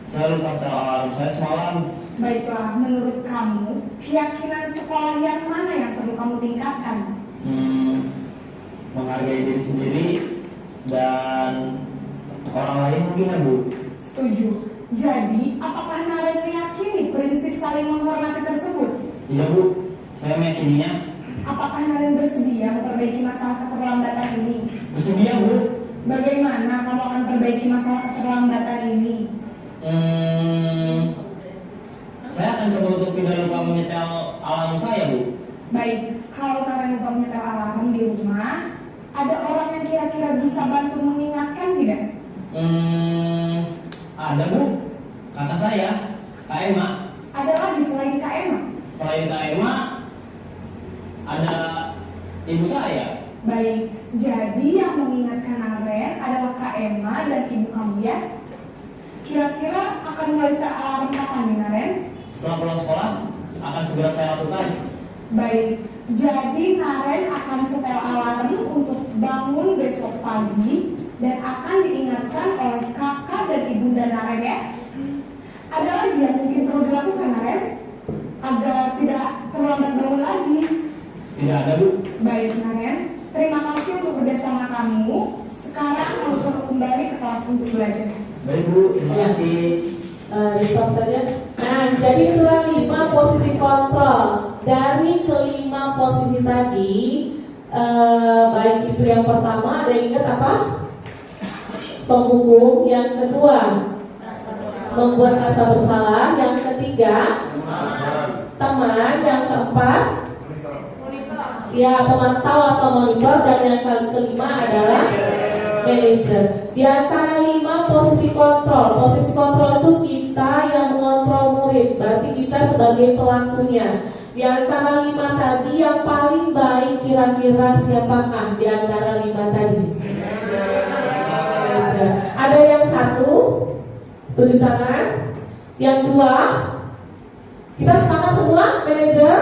J: saya lupa setel alarm saya semalam.
I: Baiklah, menurut kamu, keyakinan sekolah yang mana yang perlu kamu tingkatkan?
J: Menghargai diri sendiri dan orang lain mungkin ya Bu.
I: Setuju. Jadi, apakah Naren meyakini prinsip saling menghormati tersebut?
J: Iya Bu, saya meyakininya.
I: Apakah Naren bersedia memperbaiki masalah keterlambatan ini?
J: Bersedia Bu.
I: Bagaimana kamu akan perbaiki masalah keterlambatan ini?
J: Saya akan coba untuk tidak lupa menyetel alarm saya Bu.
I: Baik, kalau Naren lupa menyetel alarm di rumah, ada orang yang kira-kira bisa bantu mengingatkan tidak?
J: Ada Bu, kata saya, Kak Emma.
I: Ada lagi selain Kak Emma?
J: Selain Kak Emma, ada ibu saya.
I: Baik, jadi yang mengingatkan Naren adalah Kak Emma dan ibu kamu ya? Kira-kira akan mulai set alarm kapan nih Naren?
J: Setelah pulang sekolah, akan segera saya lakukan.
I: Baik, jadi Naren akan setel alarm untuk bangun besok pagi dan akan diingatkan oleh kakak dan ibunda Naren ya. Ada lagi yang mungkin perlu dilakukan Naren agar tidak terlambat bangun lagi?
J: Tidak ada Bu.
I: Baik Naren, terima kasih untuk kerjasama kamu. Sekarang kamu perlu kembali ke kelas untuk belajar.
J: Baik Bu, terima kasih.
B: Di stop saja. Nah, jadi itulah 5 posisi kontrol. Dari kelima posisi tadi, baik itu yang pertama, ada yang ingat apa? Penghukum. Yang kedua, membuat rasa bersalah. Yang ketiga, teman. Yang keempat, ya pemantau atau monitor. Dan yang kelima adalah manajer. Di antara 5 posisi kontrol itu kita yang mengontrol murid, berarti kita sebagai pelakunya. Di antara 5 tadi yang paling baik kira-kira siapakah di antara 5 tadi? Manajer. Ada yang 1, tunjuk tangan. Yang 2, kita sepakat semua manajer.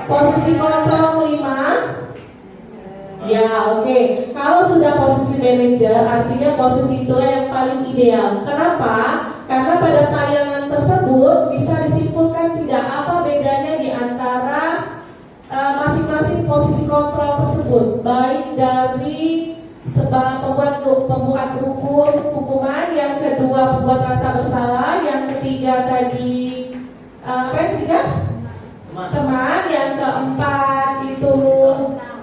B: Posisi kontrol 5. Ya, oke. Kalau sudah posisi manajer, artinya posisi itulah yang paling ideal. Kenapa? Karena pada tayangan tersebut bisa disimpulkan tidak apa bedanya di antara masing-masing posisi kontrol tersebut, baik dari pembuat hukuman, yang kedua pembuat rasa bersalah, yang ketiga tadi apa yang ketiga? Teman, yang keempat itu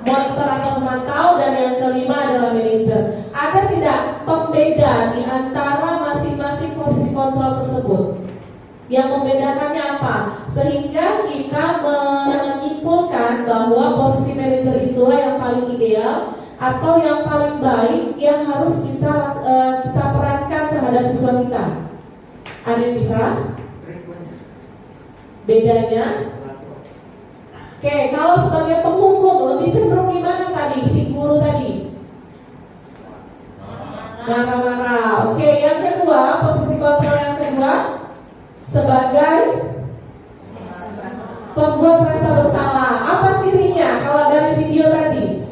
B: monitor atau pemantau, dan yang kelima adalah manajer. Ada tidak pembeda di antara masing-masing posisi kontrol tersebut? Yang membedakannya apa? Sehingga kita menyimpulkan bahwa posisi manajer itulah yang paling ideal atau yang paling baik yang harus kita perankan terhadap siswa kita. Ada yang bisa? Bedanya? Oke, kalau sebagai penghukum lebih cenderung gimana tadi si guru tadi? Marah-marah. Oke, yang kedua, posisi kontrol yang kedua sebagai pembuat rasa bersalah. Apa cirinya kalau dari video tadi?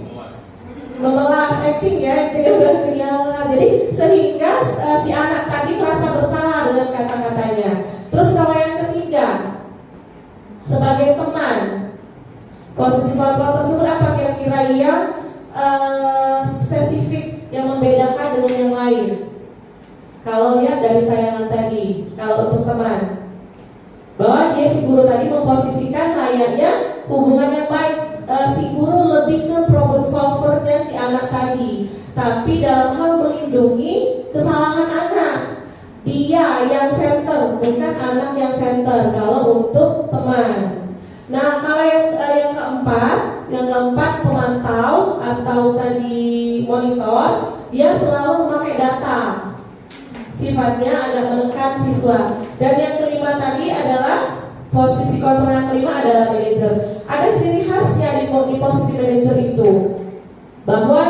B: Memelas, acting ya, jadi sehingga si anak tadi merasa bersalah dengan kata-katanya. Terus kalau yang ketiga sebagai teman, posisi kontrol tersebut apa kira-kira yang spesifik yang membedakan dengan yang lain? Kalau lihat dari tayangan tadi, kalau untuk teman, bahwa dia si guru tadi memposisikan layaknya hubungan yang baik. Si guru lebih ke problem solvernya si anak tadi, tapi dalam hal melindungi kesalahan anak. Dia yang center, bukan anak yang center. Kalau untuk teman. Nah, kalau yang keempat pemantau atau tadi monitor, dia selalu memakai data. Sifatnya agak menekan siswa. Dan yang kelima tadi adalah posisi kontrol yang kelima adalah manajer. Ada ciri khasnya di posisi manajer itu, bahwa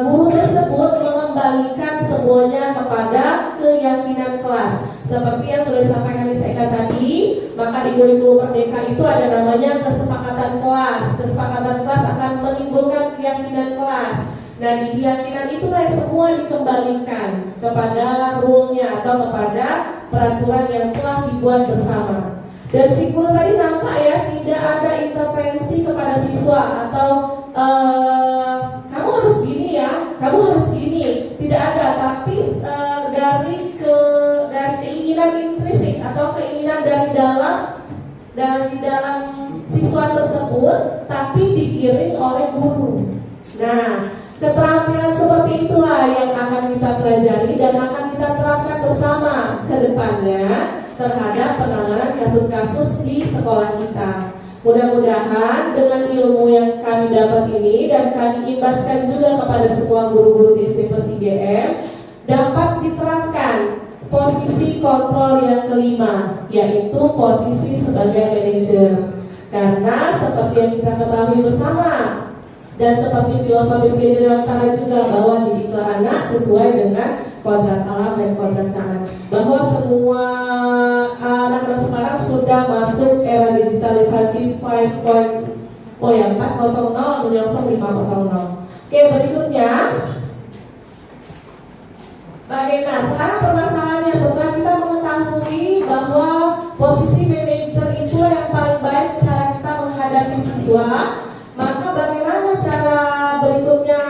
B: guru tersebut mengembalikan semuanya kepada keyakinan kelas. Seperti yang sudah disampaikan di SEK tadi, maka di kurikulum Merdeka itu ada namanya kesepakatan kelas. Kesepakatan kelas akan menimbulkan keyakinan kelas.
H: Nah, di keyakinan itulah yang semua dikembalikan kepada rule-nya atau kepada peraturan yang telah dibuat bersama. Dan si guru tadi nampak ya, tidak ada intervensi kepada siswa atau kamu harus gini ya, kamu harus gini. Tidak ada, tapi dari keinginan intrinsik atau keinginan dari dalam siswa tersebut, tapi digiring oleh guru. Nah, keterampilan seperti itulah yang akan kita pelajari dan akan kita terapkan bersama ke depannya terhadap penanganan kasus-kasus di sekolah kita. Mudah-mudahan dengan ilmu yang kami dapat ini dan kami imbaskan juga kepada semua guru-guru di SMP IGM dapat diterapkan posisi kontrol yang kelima, yaitu posisi sebagai manajer. Karena seperti yang kita ketahui bersama dan seperti filosofis Gedewantara juga, bahwa didiklah anak sesuai dengan kodrat alam dan kodrat sangat, bahwa semua anak-anak sekarang sudah masuk era digitalisasi 4.0 atau yang 5.0. Oke, berikutnya bagaimana sekarang permasalahannya setelah kita mengetahui bahwa posisi manajer itulah yang paling baik cara kita menghadapi siswa, maka bagaimana cara berikutnya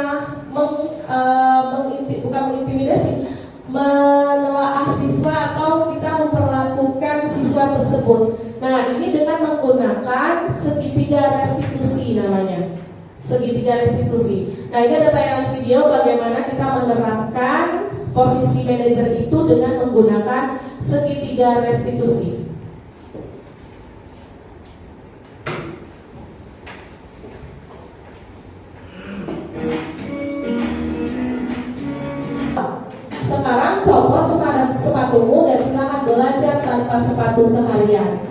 H: menelaah siswa atau kita memperlakukan siswa tersebut. Nah, ini dengan menggunakan segitiga restitusi namanya. Segitiga restitusi. Nah, ini ada tayangan video bagaimana kita menerapkan posisi manajer itu dengan menggunakan segitiga restitusi. Sekarang copot sepatumu dan silakan belajar tanpa sepatu seharian.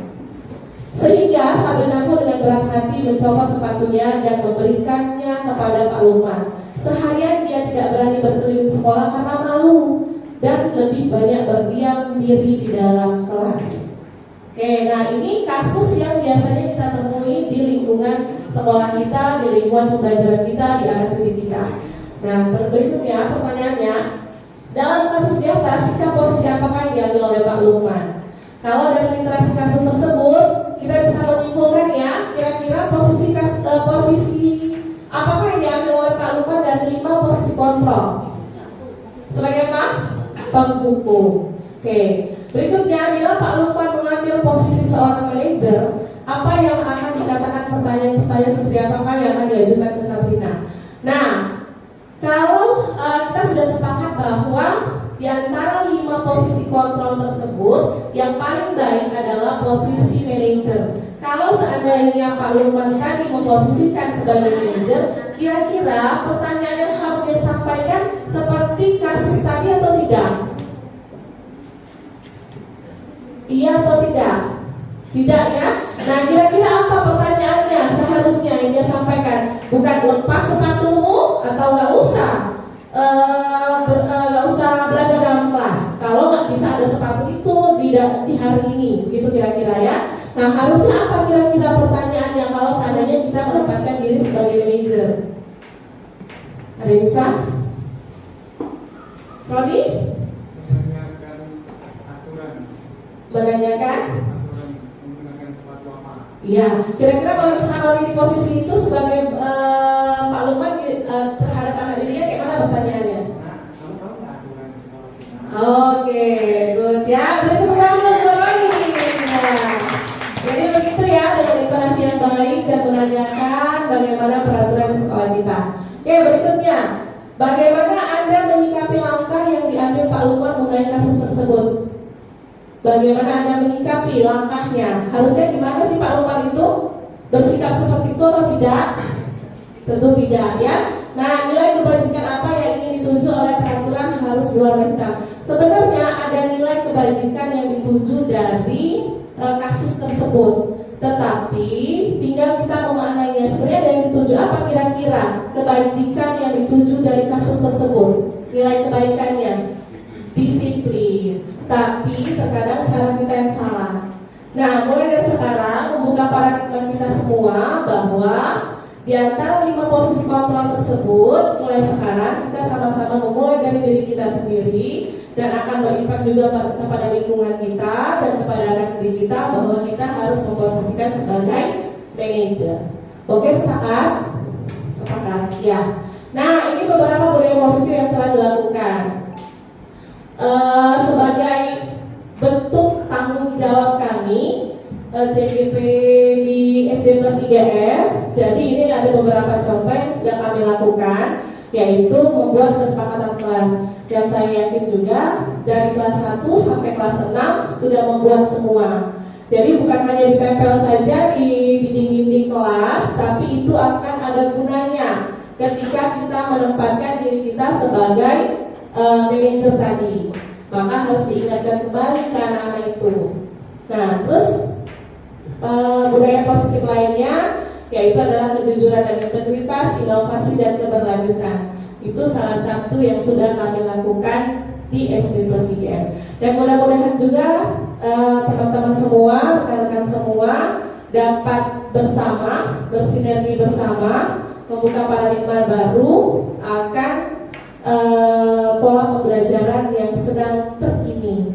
H: Sehingga Sabrina pun dengan berat hati mencopot sepatunya dan memberikannya kepada Pak Lukman. Seharian dia tidak berani berkeliling sekolah karena malu dan lebih banyak berdiam diri di dalam kelas. Oke, nah ini kasus yang biasanya kita temui di lingkungan sekolah kita, di lingkungan pembelajaran kita, di area pendidik kita. Nah, berikutnya pertanyaannya, dalam kasus di atas, sikap posisi apakah yang diambil oleh Pak Lukman? Kalau dari literasi kasus tersebut, kita bisa menyimpulkan ya, kira-kira posisi apakah yang diambil oleh Pak Lukman dari 5 posisi kontrol? Sebagai apa? Penghukum. Oke. Berikutnya, bila Pak Lukman mengambil posisi seorang manajer, apa yang akan dikatakan pertanyaan-pertanyaan seperti apakah yang akan diajukan ke Sabrina? Nah, kalau kita sudah sepakat bahwa di antara 5 posisi kontrol tersebut yang paling baik adalah posisi manajer. Kalau seandainya Pak Lukman tadi memposisikan sebagai manajer, kira-kira pertanyaan yang harus dia sampaikan seperti kasus tadi atau tidak? Iya atau tidak? Tidak ya? Nah, kira-kira apa pertanyaannya seharusnya yang dia sampaikan? Bukan lepas sepatumu atau nggak usah belajar dalam kelas. Kalau nggak bisa ada sepatu itu di hari ini, gitu kira-kira ya. Nah, harusnya apa kira-kira pertanyaannya kalau seandainya kita menempatkan diri sebagai manajer? Ada yang bisa? Roni? Menanyakan menggunakan sepatu apa? Iya, kira-kira kalau misalkan Roni di posisi itu sebagai Pak Lukman terhadap anak dirinya, kayak mana pertanyaannya? Oke, good ya. Beri tepuk tangan untuk Roni. Jadi begitu ya, dengan intonasi yang baik dan menanyakan bagaimana peraturan di sekolah kita. Oke, berikutnya, bagaimana Anda menyikapi langkah yang diambil Pak Lukman mengenai kasus tersebut? Bagaimana Anda menyikapi langkahnya? Harusnya gimana sih Pak Lukman itu? Bersikap seperti itu atau tidak? Tentu tidak ya. Nah, nilai kebajikan apa yang ingin dituju oleh peraturan harus berwarna hitam. Sebenarnya ada nilai kebajikan yang dituju dari kasus tersebut, tetapi tinggal kita memaknainya. Sebenarnya ada yang dituju apa kira-kira kebajikan yang dituju dari kasus tersebut? Nilai kebaikannya disiplin, tapi terkadang cara kita yang salah. Nah, mulai dari sekarang membuka paradigma kita semua bahwa Di antara 5 posisi kontrol tersebut, mulai sekarang kita sama-sama memulai dari diri kita sendiri dan akan berimpact juga kepada lingkungan kita dan kepada anak didik kita bahwa kita harus memposisikan sebagai manajer. Oke, sepakat? Sepakat, ya. Nah, ini beberapa budaya positif yang telah dilakukan sebagai bentuk tanggung jawab kami CGP di SD plus IGF. Jadi ini ada beberapa contoh yang sudah kami lakukan, yaitu membuat kesepakatan kelas. Dan saya yakin juga dari kelas 1 sampai kelas 6 sudah membuat semua. Jadi bukan hanya ditempel saja di dinding-dinding kelas, tapi itu akan ada gunanya ketika kita menempatkan diri kita sebagai manajer tadi. Maka harus diingatkan kembali ke anak-anak itu. Nah, terus budaya positif lainnya yaitu adalah kejujuran dan integritas, inovasi dan keberlanjutan. Itu salah satu yang sudah kami lakukan di SD plus IGF. Dan mudah-mudahan juga teman-teman semua, rekan-rekan semua dapat bersama, bersinergi bersama, membuka paradigma baru akan pola pembelajaran yang sedang terkini.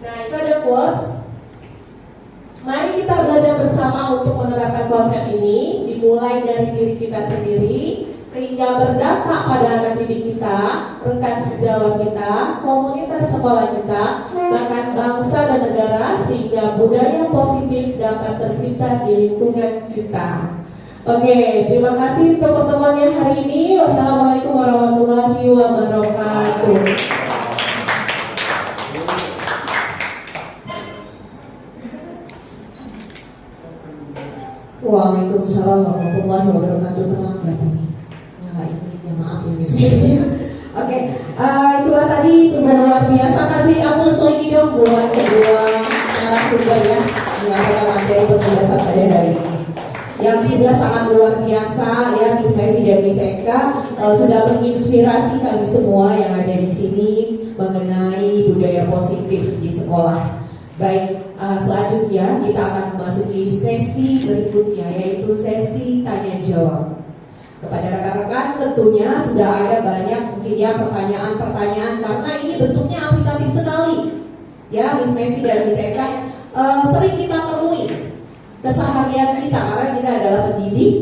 H: Nah, itu ada quotes. Mari kita belajar bersama untuk menerapkan konsep ini, dimulai dari diri kita sendiri, sehingga berdampak pada anak didik kita, rekan sejawat kita, komunitas sekolah kita, bahkan bangsa dan negara, sehingga budaya positif dapat tercipta di lingkungan kita. Oke, terima kasih untuk pertemuannya hari ini. Wassalamualaikum warahmatullahi wabarakatuh.
B: Waalaikumsalam warahmatullahi wabarakatuh. Terlambat ini. Ya maaf ya misalnya. Oke, itulah tadi sumber luar biasa. Kasih aplaus lagi dong buat kedua narasumber ya yang pada materi penjelasan pada hari ini. Yang sudah sangat luar biasa ya, Miss Mevi dan Miss Eka sudah menginspirasi kami semua yang ada di sini mengenai budaya positif di sekolah. Baik, selanjutnya kita akan memasuki sesi berikutnya, yaitu sesi tanya jawab. Kepada rekan-rekan tentunya sudah ada banyak mungkin ya pertanyaan-pertanyaan karena ini bentuknya aplikatif sekali. Ya, Miss Mevi dan Miss Eka sering kita temui keseharian kita karena kita adalah pendidik.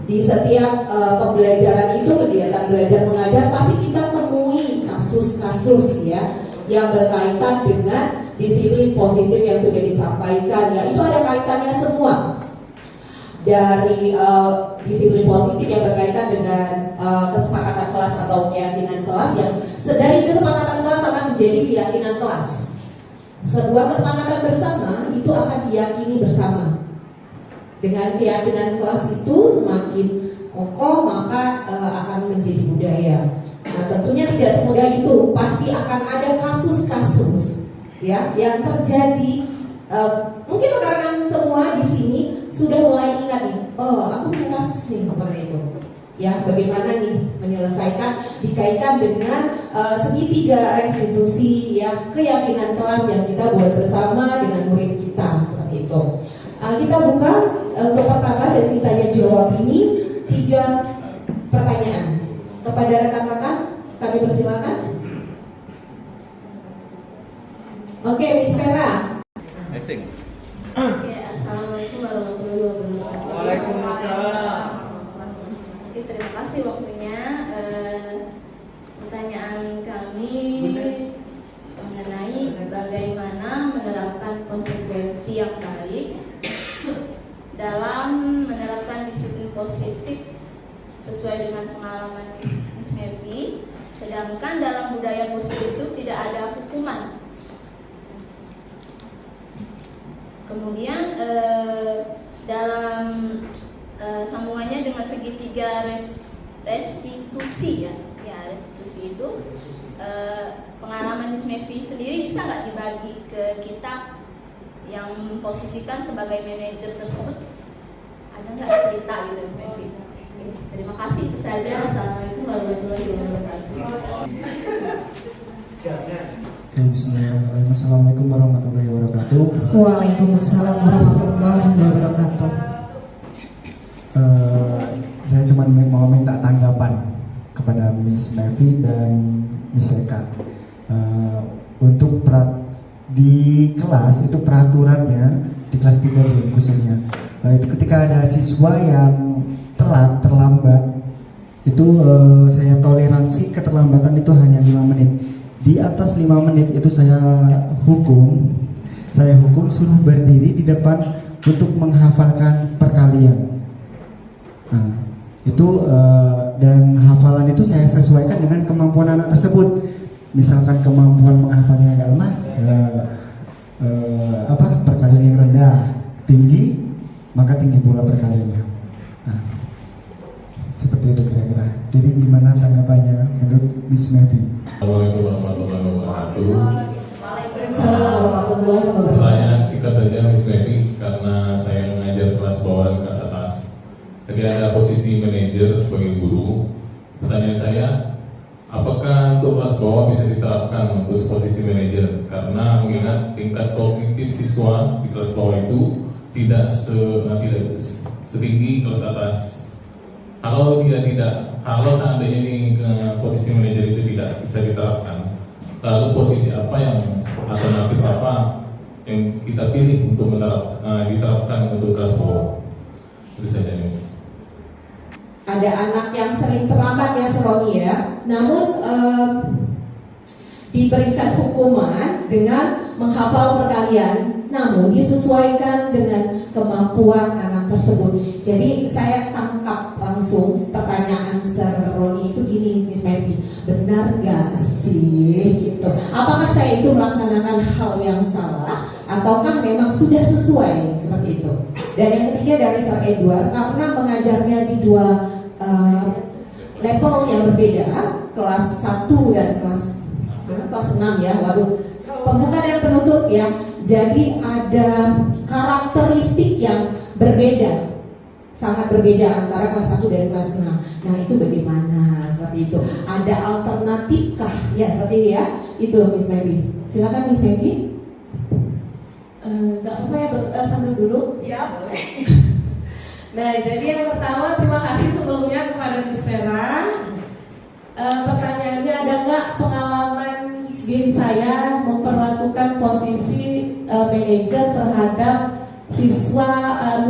B: Di setiap pembelajaran itu, kegiatan belajar mengajar, pasti kita temui kasus-kasus ya yang berkaitan dengan disiplin positif yang sudah disampaikan ya. Itu ada kaitannya semua. Dari disiplin positif yang berkaitan dengan kesepakatan kelas atau keyakinan kelas, yang dari kesepakatan kelas akan menjadi keyakinan kelas. Sebuah kesepakatan bersama itu akan diyakini bersama. Dengan keyakinan kelas itu semakin kokoh, maka akan menjadi budaya. Nah, tentunya tidak semudah itu, pasti akan ada kasus-kasus ya yang terjadi. Mungkin rekan-rekan semua di sini sudah mulai ingat nih, oh aku punya kasus nih seperti itu. Ya, bagaimana nih menyelesaikan dikaitkan dengan segitiga restitusi ya keyakinan kelas yang kita buat bersama dengan murid kita seperti itu. Kita buka untuk pertama sesi tanya jawab ini 3 pertanyaan kepada rekan-rekan, kami persilakan. Oke, Miss Vera.
C: Acting.
A: Oke, assalamualaikum warahmatullahi wabarakatuh.
C: Waalaikumsalam.
A: Terima kasih waktunya. Pertanyaan kami mengenai bagaimana menerapkan konsekuensi yang baik dalam menerapkan disiplin positif sesuai dengan pengalaman Miss Mevi. Sedangkan dalam budaya positif itu tidak ada hukuman. Kemudian dalam sambungannya dengan segitiga restitusi ya restitusi itu pengalaman Miss Mevi sendiri bisa nggak dibagi ke kita yang memposisikan sebagai manajer tersebut? Ada nggak cerita gitu Miss Mevi? Terima kasih, itu saja. Assalamualaikum warahmatullahi wabarakatuh.
K: Bismillahirrahmanirrahim. Assalamualaikum warahmatullahi wabarakatuh.
B: Waalaikumsalam warahmatullahi wabarakatuh.
K: Saya cuma mau minta tanggapan kepada Miss Mevi dan Miss Eka. Untuk di kelas itu peraturannya di kelas 3D khususnya, itu ketika ada siswa yang terlambat itu saya toleransi keterlambatan itu hanya 5 menit. Di atas 5 menit itu saya hukum suruh berdiri di depan untuk menghafalkan perkalian. Nah, itu dan hafalan itu saya sesuaikan dengan kemampuan anak tersebut. Misalkan kemampuan menghafalnya agak lemah, perkalian yang rendah, tinggi, maka tinggi pula perkaliannya. Nah, seperti itu kira-kira. Jadi gimana tanggapannya menurut Miss Mevi?
G: Assalamualaikum warahmatullahi wabarakatuh.
B: Waalaikumsalam warahmatullahi wabarakatuh.
G: Pertanyaan singkat saja Miss Mevi, karena saya mengajar kelas bawah dan kelas atas. Jadi ada posisi manajer sebagai guru. Pertanyaan saya, apakah untuk kelas bawah bisa diterapkan untuk posisi manajer? Karena mengingat tingkat kognitif siswa di kelas bawah itu tidak setinggi kelas atas. Kalau seandainya ini posisi manajer itu tidak bisa diterapkan, lalu posisi apa yang alternatif apa yang kita pilih untuk diterapkan untuk kelas bawah? Itu saja, Miss.
B: Ada anak yang sering terlambat ya, Seroni ya. Namun diberikan hukuman dengan menghafal perkalian, namun disesuaikan dengan kemampuan anak tersebut. Jadi saya tangkap langsung pertanyaan Seroni itu gini, Miss Mevi, benar gak sih gitu? Apakah saya itu melaksanakan hal yang salah ataukah memang sudah sesuai seperti itu? Dan yang ketiga dari Sir Edward, karena mengajarnya di 2 level yang berbeda, kelas 1 dan kelas 6 ya, waduh, pembuka dan penutup ya. Jadi ada karakteristik yang berbeda, sangat berbeda antara kelas 1 dan kelas 6. Nah itu bagaimana seperti itu? Ada alternatifkah ya seperti itu ya? Itu Miss Mevi. Silakan Miss Mevi.
H: Gak apa ya sambil dulu? Ya boleh. Nah, jadi yang pertama terima kasih sebelumnya kepada Miss Vera. Pertanyaannya, ada nggak pengalaman diri saya memperlakukan posisi manajer terhadap siswa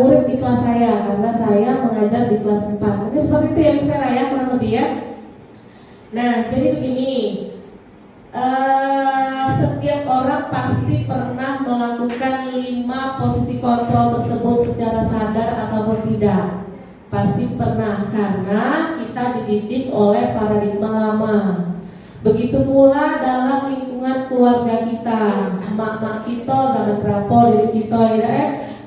H: murid di kelas saya, karena saya mengajar di kelas 4. Mungkin seperti itu ya Miss Vera ya, kurang lebih ya. Nah, jadi begini. Setiap orang pasti pernah melakukan 5 posisi kontrol tersebut secara sadar ataupun tidak. Pasti pernah, karena kita dididik oleh paradigma lama. Begitu pula dalam lingkungan keluarga kita, emak-emak kita, zaman berapa dari kita ya.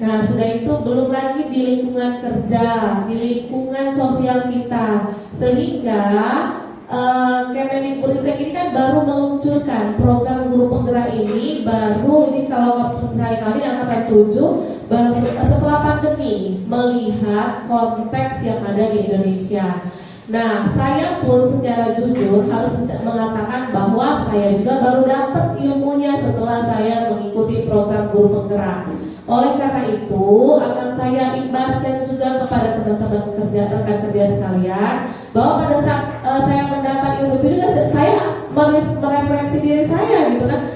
H: Nah sudah itu belum lagi di lingkungan kerja, di lingkungan sosial kita, sehingga Kemendikbudristek ini kan baru meluncurkan program guru penggerak ini, baru ini kalau saya kali angkatan 7 baru setelah pandemi melihat konteks yang ada di Indonesia. Nah saya pun secara jujur harus mengatakan bahwa saya juga baru dapat ilmunya setelah saya mengikuti program guru penggerak. Oleh karena itu akan saya imbaskan juga kepada teman-teman rekan kerja sekalian, bahwa pada saat saya mendapat ilmu itu juga saya merefleksi diri saya gitu kan,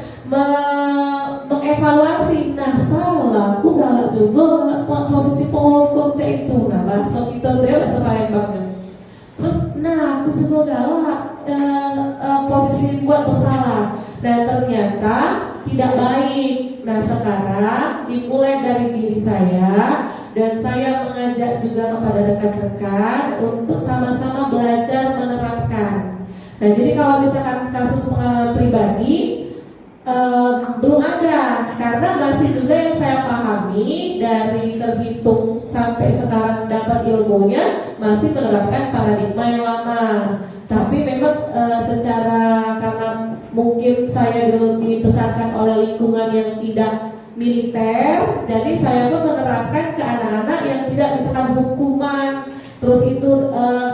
H: mengevaluasi. Nah salah, aku galak juga posisi penghukum itu. Nah bahasa kita tuh ya bahasa Palembangnya. Terus nah aku juga galak posisi buat bersalah. Dan ternyata tidak baik. Nah sekarang dimulai dari diri saya, dan saya mengajak juga kepada rekan-rekan untuk sama-sama belajar menerapkan. Nah jadi kalau misalkan kasus pengalaman pribadi belum ada, karena masih juga yang saya pahami dari terhitung sampai sekarang dapat ilmunya masih menerapkan paradigma yang lama. Tapi memang secara karena mungkin saya dulu dibesarkan oleh lingkungan yang tidak militer, jadi saya pun menerapkan ke anak-anak yang tidak misalkan hukuman, terus itu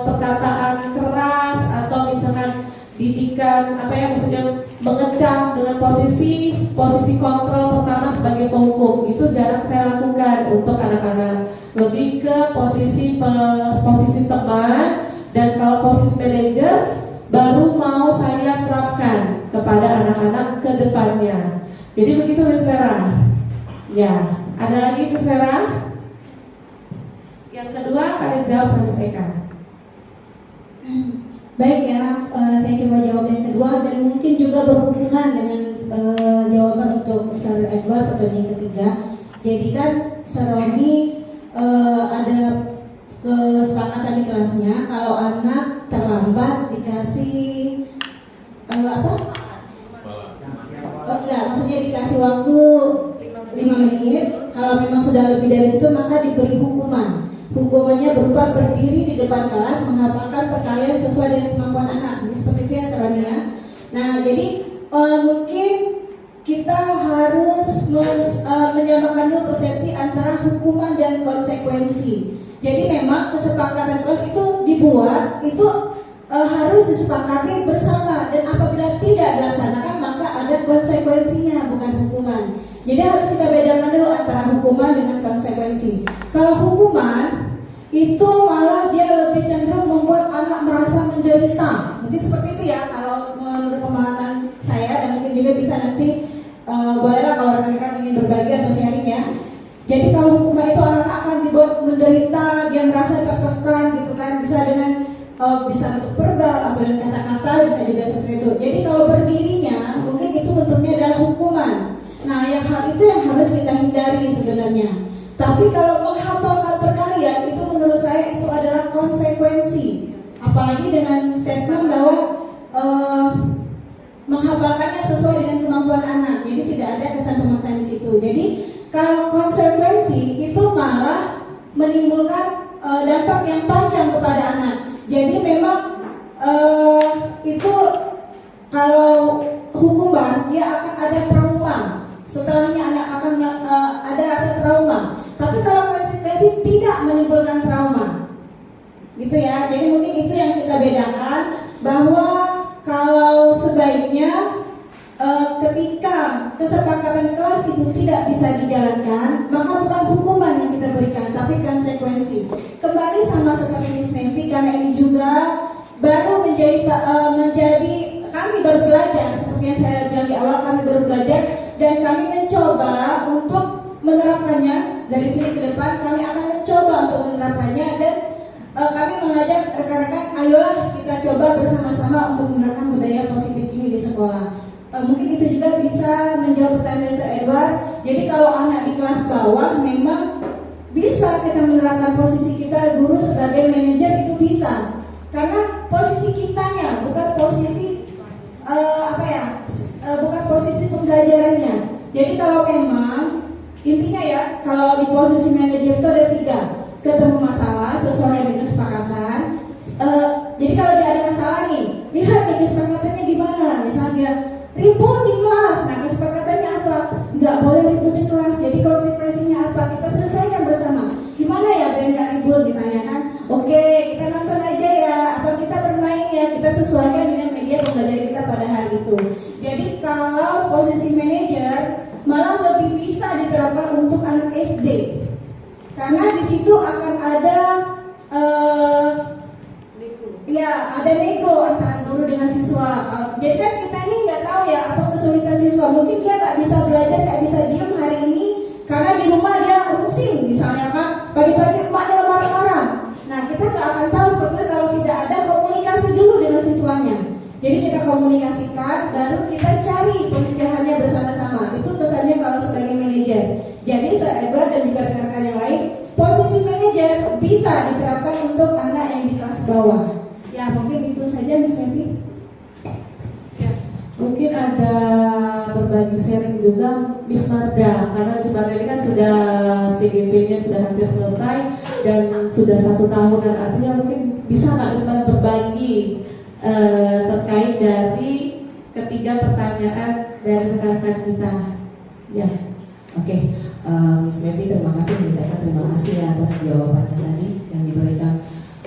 H: perkataan keras atau misalkan didikan apa ya maksudnya mengecam dengan posisi kontrol pertama sebagai penghukum. Itu jarang saya lakukan untuk anak-anak. Lebih ke posisi teman, dan kalau posisi manajer baru mau saya terapkan kepada anak-anak ke depannya. Jadi begitu Miss Vera. Ya, ada lagi Miss Vera? Yang kedua kalian jawab sama Miss Eka.
F: Baik ya, saya coba jawab yang kedua dan mungkin juga berhubungan dengan jawaban untuk Sir Edward pertanyaan ketiga. Jadi kan Sir Roni ada kesepakatan di kelasnya kalau anak terlambat dikasih enggak, maksudnya dikasih waktu 5 menit. Kalau memang sudah lebih dari situ maka diberi hukuman. Hukumannya berupa berdiri di depan kelas menghafalkan perkalian sesuai dengan kemampuan anak. Jadi seperti itu ya Sarania. Nah jadi mungkin kita harus menyamakan dulu persepsi antara hukuman dan konsekuensi. Jadi memang kesepakatan kelas itu dibuat itu harus disepakati bersama, dan apabila tidak dilaksanakan maka ada konsekuensinya, bukan hukuman. Jadi harus kita bedakan dulu antara hukuman dengan konsekuensi. Kalau hukuman itu malah dia lebih cenderung membuat anak merasa menderita. Mungkin seperti itu ya kalau menurut pemahaman saya, dan mungkin juga bisa nanti bolehlah kalau rekan-rekan ingin berbagi atau sharing ya. Jadi kalau hukuman itu anak akan dibuat menderita, dia merasa tertekan gitu kan, bisa dengan bisa bentuk verbal atau dengan kata-kata, bisa juga seperti itu. Jadi kalau berdirinya mungkin itu bentuknya adalah hukuman. Nah, hal itu yang harus kita hindari sebenarnya. Tapi kalau menghafalkan perkalian itu menurut saya itu adalah konsekuensi. Apalagi dengan statement bahwa menghafalkannya sesuai dengan kemampuan anak. Jadi tidak ada kesan pemaksaan di situ. Jadi kalau konsekuensi itu malah menimbulkan dampak yang panjang kepada anak. Jadi memang itu kalau hukuman dia akan ada trauma. Setelahnya anak akan ada rasa trauma. Tapi kalau konsekuensi tidak menimbulkan trauma, gitu ya. Jadi mungkin itu yang kita bedakan, bahwa kalau sebaiknya ketika kesepakatan kelas itu tidak bisa dijalankan, maka bukan hukuman yang kita berikan, tapi konsekuensi. Kembali sama seperti Miss Mevi, karena ini juga baru menjadi kami baru belajar, seperti yang saya bilang di awal, kami baru belajar dan kami mencoba untuk menerapkannya. Dari sini ke depan kami akan mencoba untuk menerapkannya, dan kami mengajak rekan-rekan, ayolah kita coba bersama-sama untuk menerapkan budaya positif ini di sekolah. Mungkin itu juga bisa menjawab pertanyaan Sir Edward. Jadi kalau anak di kelas bawah memang bisa kita menerapkan posisi kita guru sebagai manajer, itu bisa. Karena posisi kitanya bukan posisi bukan posisi pembelajarannya. Jadi kalau memang intinya ya, kalau di posisi manajer itu ada 3: ketemu masalah sesuai dengan kesepakatan. Jadi kalau dia ada masalah nih, lihat nih kesepakatannya gimana. Misalnya dia ribut di kelas, nah kesepakatannya apa? Nggak boleh ribut di kelas. Jadi konsekuensinya apa? Kita selesaikan bersama. Gimana ya biar nggak ribut misalnya kan? Oke, kita nonton aja ya, atau kita bermain ya. Kita sesuaikan dengan media pembelajaran kita pada hari itu. Jadi kalau posisi manajer malah lebih bisa diterapkan untuk anak SD, karena di situ akan ada ada nego antara guru dengan siswa. Jadi kan kita ini nggak tahu ya apa kesulitan siswa. Mungkin dia nggak bisa belajar, nggak bisa diam hari ini karena di rumah dia rusing misalnya kan, pagi-pagi emaknya marah-marah. Nah kita nggak akan tahu seperti itu kalau tidak ada komunikasi dulu dengan siswanya. Jadi kita komunikasikan, baru kita cari pemecahannya bersama-sama. Itu kesannya kalau sebagai manajer. Jadi Sir Edward dan juga rekan-rekan yang lain, posisi manajer bisa diterapkan untuk anak yang di kelas bawah. Ya mungkin itu saja Miss Mevi.
H: Ya, mungkin ada berbagi sharing juga Miss Marda, karena Miss Marda ini kan sudah CGP-nya sudah hampir selesai dan sudah 1 tahunan, artinya mungkin bisa nggak Miss Marda berbagi terkait dari ketiga pertanyaan dari rekan-rekan kita. Ya,
B: oke. Miss Mevi terima kasih, Miss Eka terima kasih atas jawabannya tadi yang diberikan,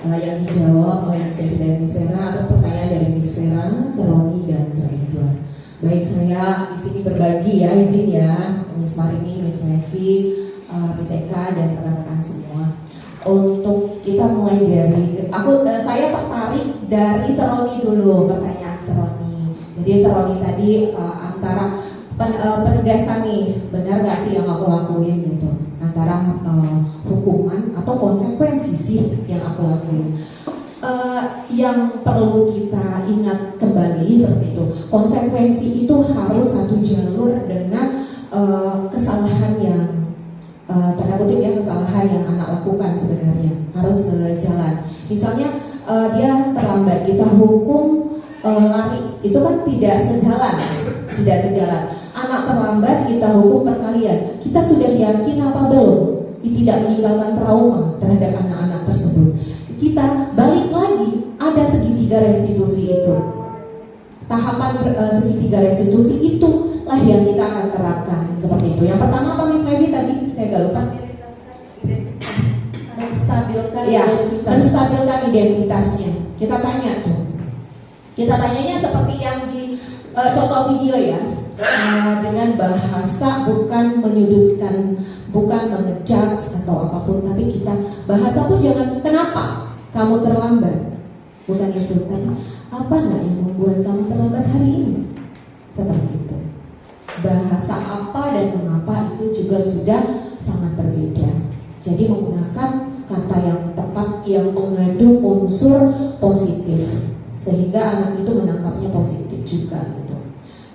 B: yang dijawab oleh Miss Mevi dan Miss Vera atas pertanyaan dari Miss Vera, Sir Roni dan Sir Edward. Baik. saya di sini berbagi ya, izin ya, Miss Marini, Miss Mevi, Miss Eka dan rekan-rekan semua. Untuk kita mulai dari, saya tertarik dari Seroni dulu, pertanyaan Seroni. Jadi Seroni tadi antara penegasan nih, benar gak sih yang aku lakuin gitu, antara hukuman atau konsekuensi sih yang aku lakuin. Yang perlu kita ingat kembali seperti itu, konsekuensi itu harus satu jalur dengan kesalahan yang tanda kutip ya, kesalahan yang anak lakukan sebenarnya harus sejalan. Misalnya dia terlambat, kita hukum lari, itu kan tidak sejalan. Anak terlambat kita hukum perkalian, kita sudah yakin apa belum tidak meninggalkan trauma terhadap anak-anak tersebut. Kita balik lagi, ada segitiga restitusi itu. Tahapan segitiga restitusi itulah yang kita akan terapkan seperti itu. Yang pertama apa Miss Mevi tadi? Saya agak lupa.
H: Menstabilkan
B: Ya,
H: identitas.
B: menstabilkan identitasnya. Kita tanya tuh. Kita tanyanya seperti yang di contoh video ya. Dengan bahasa bukan menyudutkan, bukan mengejudge atau apapun, tapi kita bahasa pun jangan kenapa kamu terlambat, bukan itu, tapi apa nak yang membuat kamu terlambat hari ini, seperti itu. Bahasa apa dan mengapa itu juga sudah sangat berbeda. Jadi menggunakan kata yang tepat yang mengandung unsur positif sehingga anak itu menangkapnya positif juga gitu.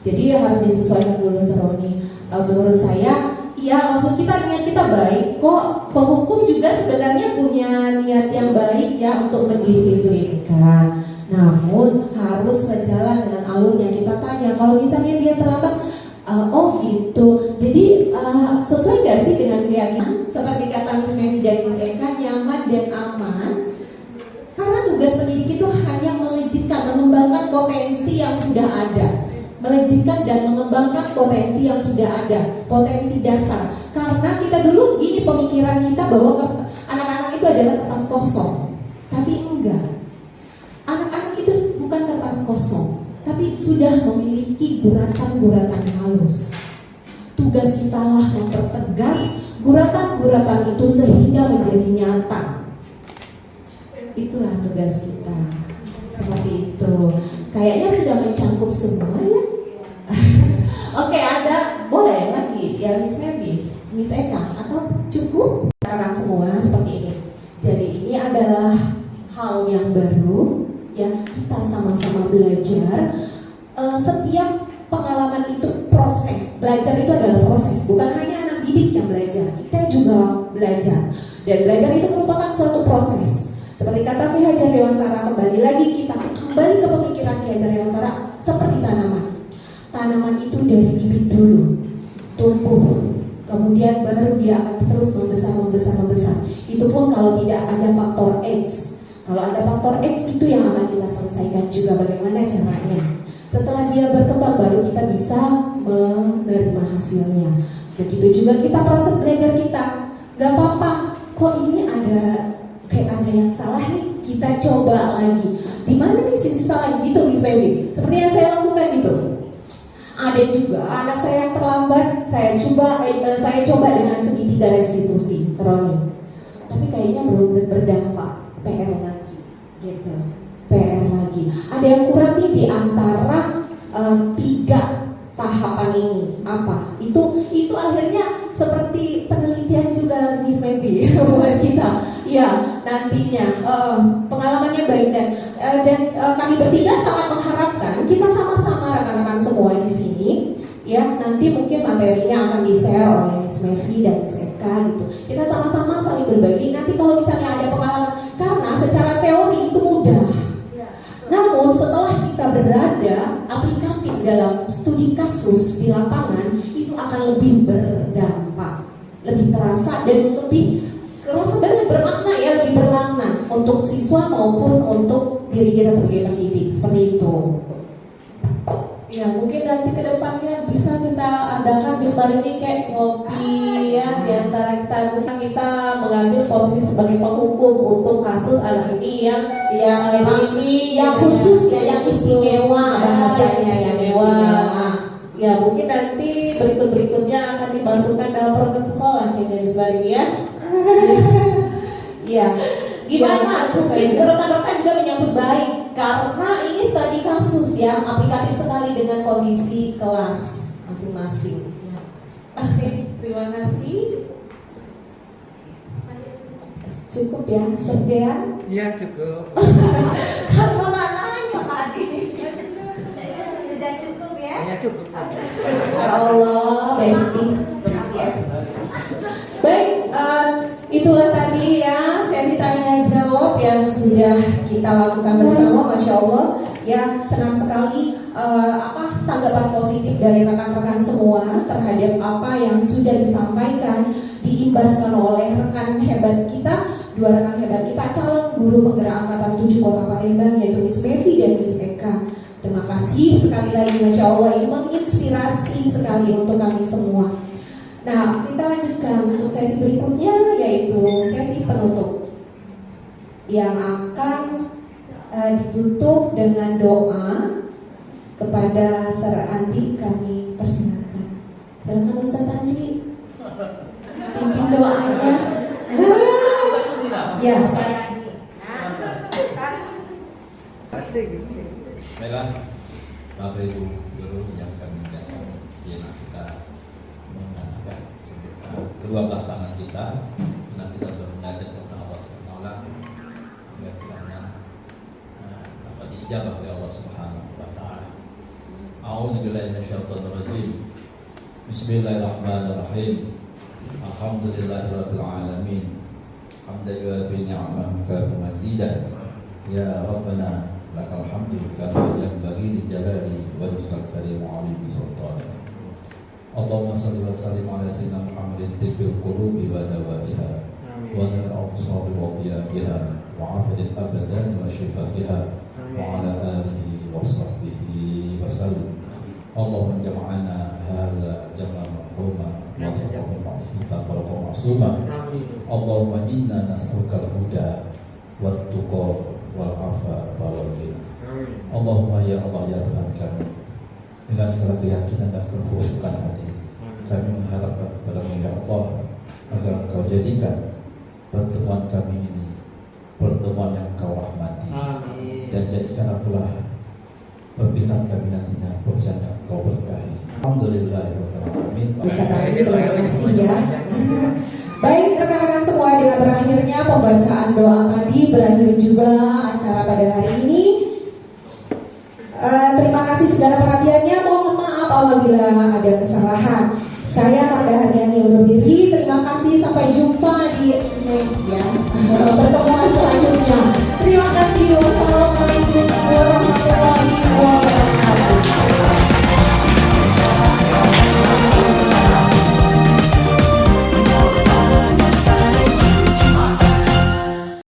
B: Jadi harus disesuaikan dulu Seroni. Menurut saya, ya maksud kita niat kita baik kok. Penghukum juga sebenarnya punya niat yang baik ya untuk mendisiplinkan. Namun harus sejalan dengan alurnya. Kita tanya kalau misalnya dia terlambat, oh gitu. Jadi sesuai gak sih dengan keyakinan? Seperti kata Miss Mevi dan Miss Eka, nyaman dan aman. Karena tugas pendidik itu hanya melejitkan, mengembangkan potensi yang sudah ada. Melejitkan dan mengembangkan potensi yang sudah ada, potensi dasar. Karena kita dulu gini pemikiran kita bahwa anak-anak itu adalah kertas kosong, tapi enggak. Anak-anak itu bukan kertas kosong, tapi sudah memiliki guratan-guratan halus. Tugas kita lah mempertegas guratan-guratan itu sehingga menjadi nyata. Itulah tugas kita. Seperti itu. Kayaknya sudah mencangkup semua ya. Oke, ada boleh lagi ya Miss Mevi, Miss Eka, atau cukup rekan semua seperti ini. Jadi ini adalah hal yang baru ya, kita sama-sama belajar. Setiap pengalaman itu proses. Belajar itu adalah proses, bukan hanya anak didik yang belajar, kita juga belajar. Dan belajar itu merupakan suatu proses. Seperti kata Ki Hajar Dewantara, kembali lagi kita kembali ke pemikiran Ki Hajar Dewantara seperti tanaman. Tanaman itu dari bibit dulu tumbuh, kemudian baru dia akan terus membesar. Itu pun kalau tidak ada faktor X. Kalau ada faktor X itu yang akan kita selesaikan juga bagaimana caranya. Setelah dia berkembang baru kita bisa menerima hasilnya. Begitu juga kita proses belajar kita. Gak apa-apa, kok ini kayak ada yang salah nih, kita coba lagi. Di mana nih sisi salah gitu Miss Baby? Seperti yang saya lakukan itu. Ada juga anak saya yang terlambat, saya coba dengan segitiga restitusi, Seroni. Tapi kayaknya belum berdampak, PR lagi, gitu. PR lagi. Ada yang kurang nih di antara 3 tahapan ini. Apa? Itu akhirnya seperti penelitian juga Miss Mevi buat kita. Ya, nantinya pengalamannya baik dan kami bertiga sangat mengharapkan kita sama-sama rekan-rekan semua di sini ya, nanti mungkin materinya akan di-share oleh Miss Mevi dan Miss Eka gitu. Kita sama-sama saling berbagi. Nanti kalau misalnya ada pengalaman, karena secara teori itu mudah. Namun setelah kita berada aplikatif dalam studi kasus di lapangan, itu akan lebih berdampak, lebih terasa dan lebih kerasa banget bermakna ya, lebih bermakna untuk siswa maupun untuk diri kita sebagai pendidik, seperti itu.
H: Ya mungkin nanti kedepannya bisa kita adakan di ini kayak ngopi ya di antara kita mengambil posisi sebagai penghukum untuk kasus anak ini yang
B: memang ini yang khusus ya, yang istimewa bahasanya, yang istimewa.
H: Ya, mungkin nanti berikutnya akan dimasukkan dalam program sekolah kayaknya di Suari ya.
B: Iya. Gimana? Mungkin rekan-rekan juga menyambut baik karena ini studi kasus ya, aplikatif sekali dengan kondisi kelas masing-masing.
H: Ya. Oke, terima kasih.
B: Cukup ya, Serdean?
C: Iya cukup.
B: Kan mau nanya tadi.
A: Sudah cukup ya?
C: Iya cukup.
B: Ya Allah, Besti. Oke. Baik, itulah tadi ya sesi tanya jawab yang sudah kita lakukan bersama. Masya Allah, ya senang sekali tanggapan positif dari rekan-rekan semua terhadap apa yang sudah disampaikan, diimbaskan oleh rekan hebat kita, dua rekan hebat kita, calon guru penggerak angkatan 7 Kota Palembang, yaitu Miss Mevi dan Miss Eka. Terima kasih sekali lagi, Masya Allah, ini menginspirasi sekali untuk kami semua. Nah, kita lanjutkan untuk sesi berikutnya, yaitu sesi penutup yang akan ditutup dengan doa. Kepada Sir Andi kami persilakan. Silakan Ustaz Andi, pimpin doanya. Ya, saya Andi.
G: Baiklah, Bapak Ibu guru yang kami muliakan, siapa kita mengangkat kedua belah tangan kita, karena kita belajar kepada Allah Subhanahu wa taala agar kiranya dapat diijabah oleh Allah Subhanahu wa taala. A'udzubillahi minasyaitonir rajim. Bismillahirrahmanirrahim. Alhamdulillahirabbil alamin. Hamdan yuafi ni'amahu kafi mazidah. Ya Rabbana lakal hamdu kama yanbaghi li jalali wajhikal karim wa 'azimi sultanik. Allahumma shalli wa sallim ala sayyidina Muhammadin tibbil qulubi wa dawaiha wa nuril absari wa diya'iha wa 'afidil abadan wa shifaiha wa ala alihi wa sahbihi wa sallam. Allahumma jama'ana hadza jama'an marhuma wa taqabbal minna tafarruqa ma'suma. Allahumma inna nas'aluka al-huda wat tuqa wal afa wal ghina. Allahumma ya Allah ya Tuhan kami, dengan segala keyakinan dan kekhusyukan hati kami mengharapkan kepada-Mu ya Allah agar Engkau jadikan pertemuan kami ini pertemuan yang Engkau rahmati. Dan jadikan pula perpisahan kami nantinya perpisahan yang Engkau berkahi. Alhamdulillahirrahmanirrahim.
B: Ustaz Andi, terima kasih ya. Baik rekan-rekan semua, dengan berakhirnya pembacaan doa tadi, berakhir juga acara pada hari ini. Terima kasih segala perhatiannya. Mohon maaf apabila ada kesalahan. Saya Marda Haryani undur diri. Terima kasih, sampai jumpa di next ya pertemuan selanjutnya.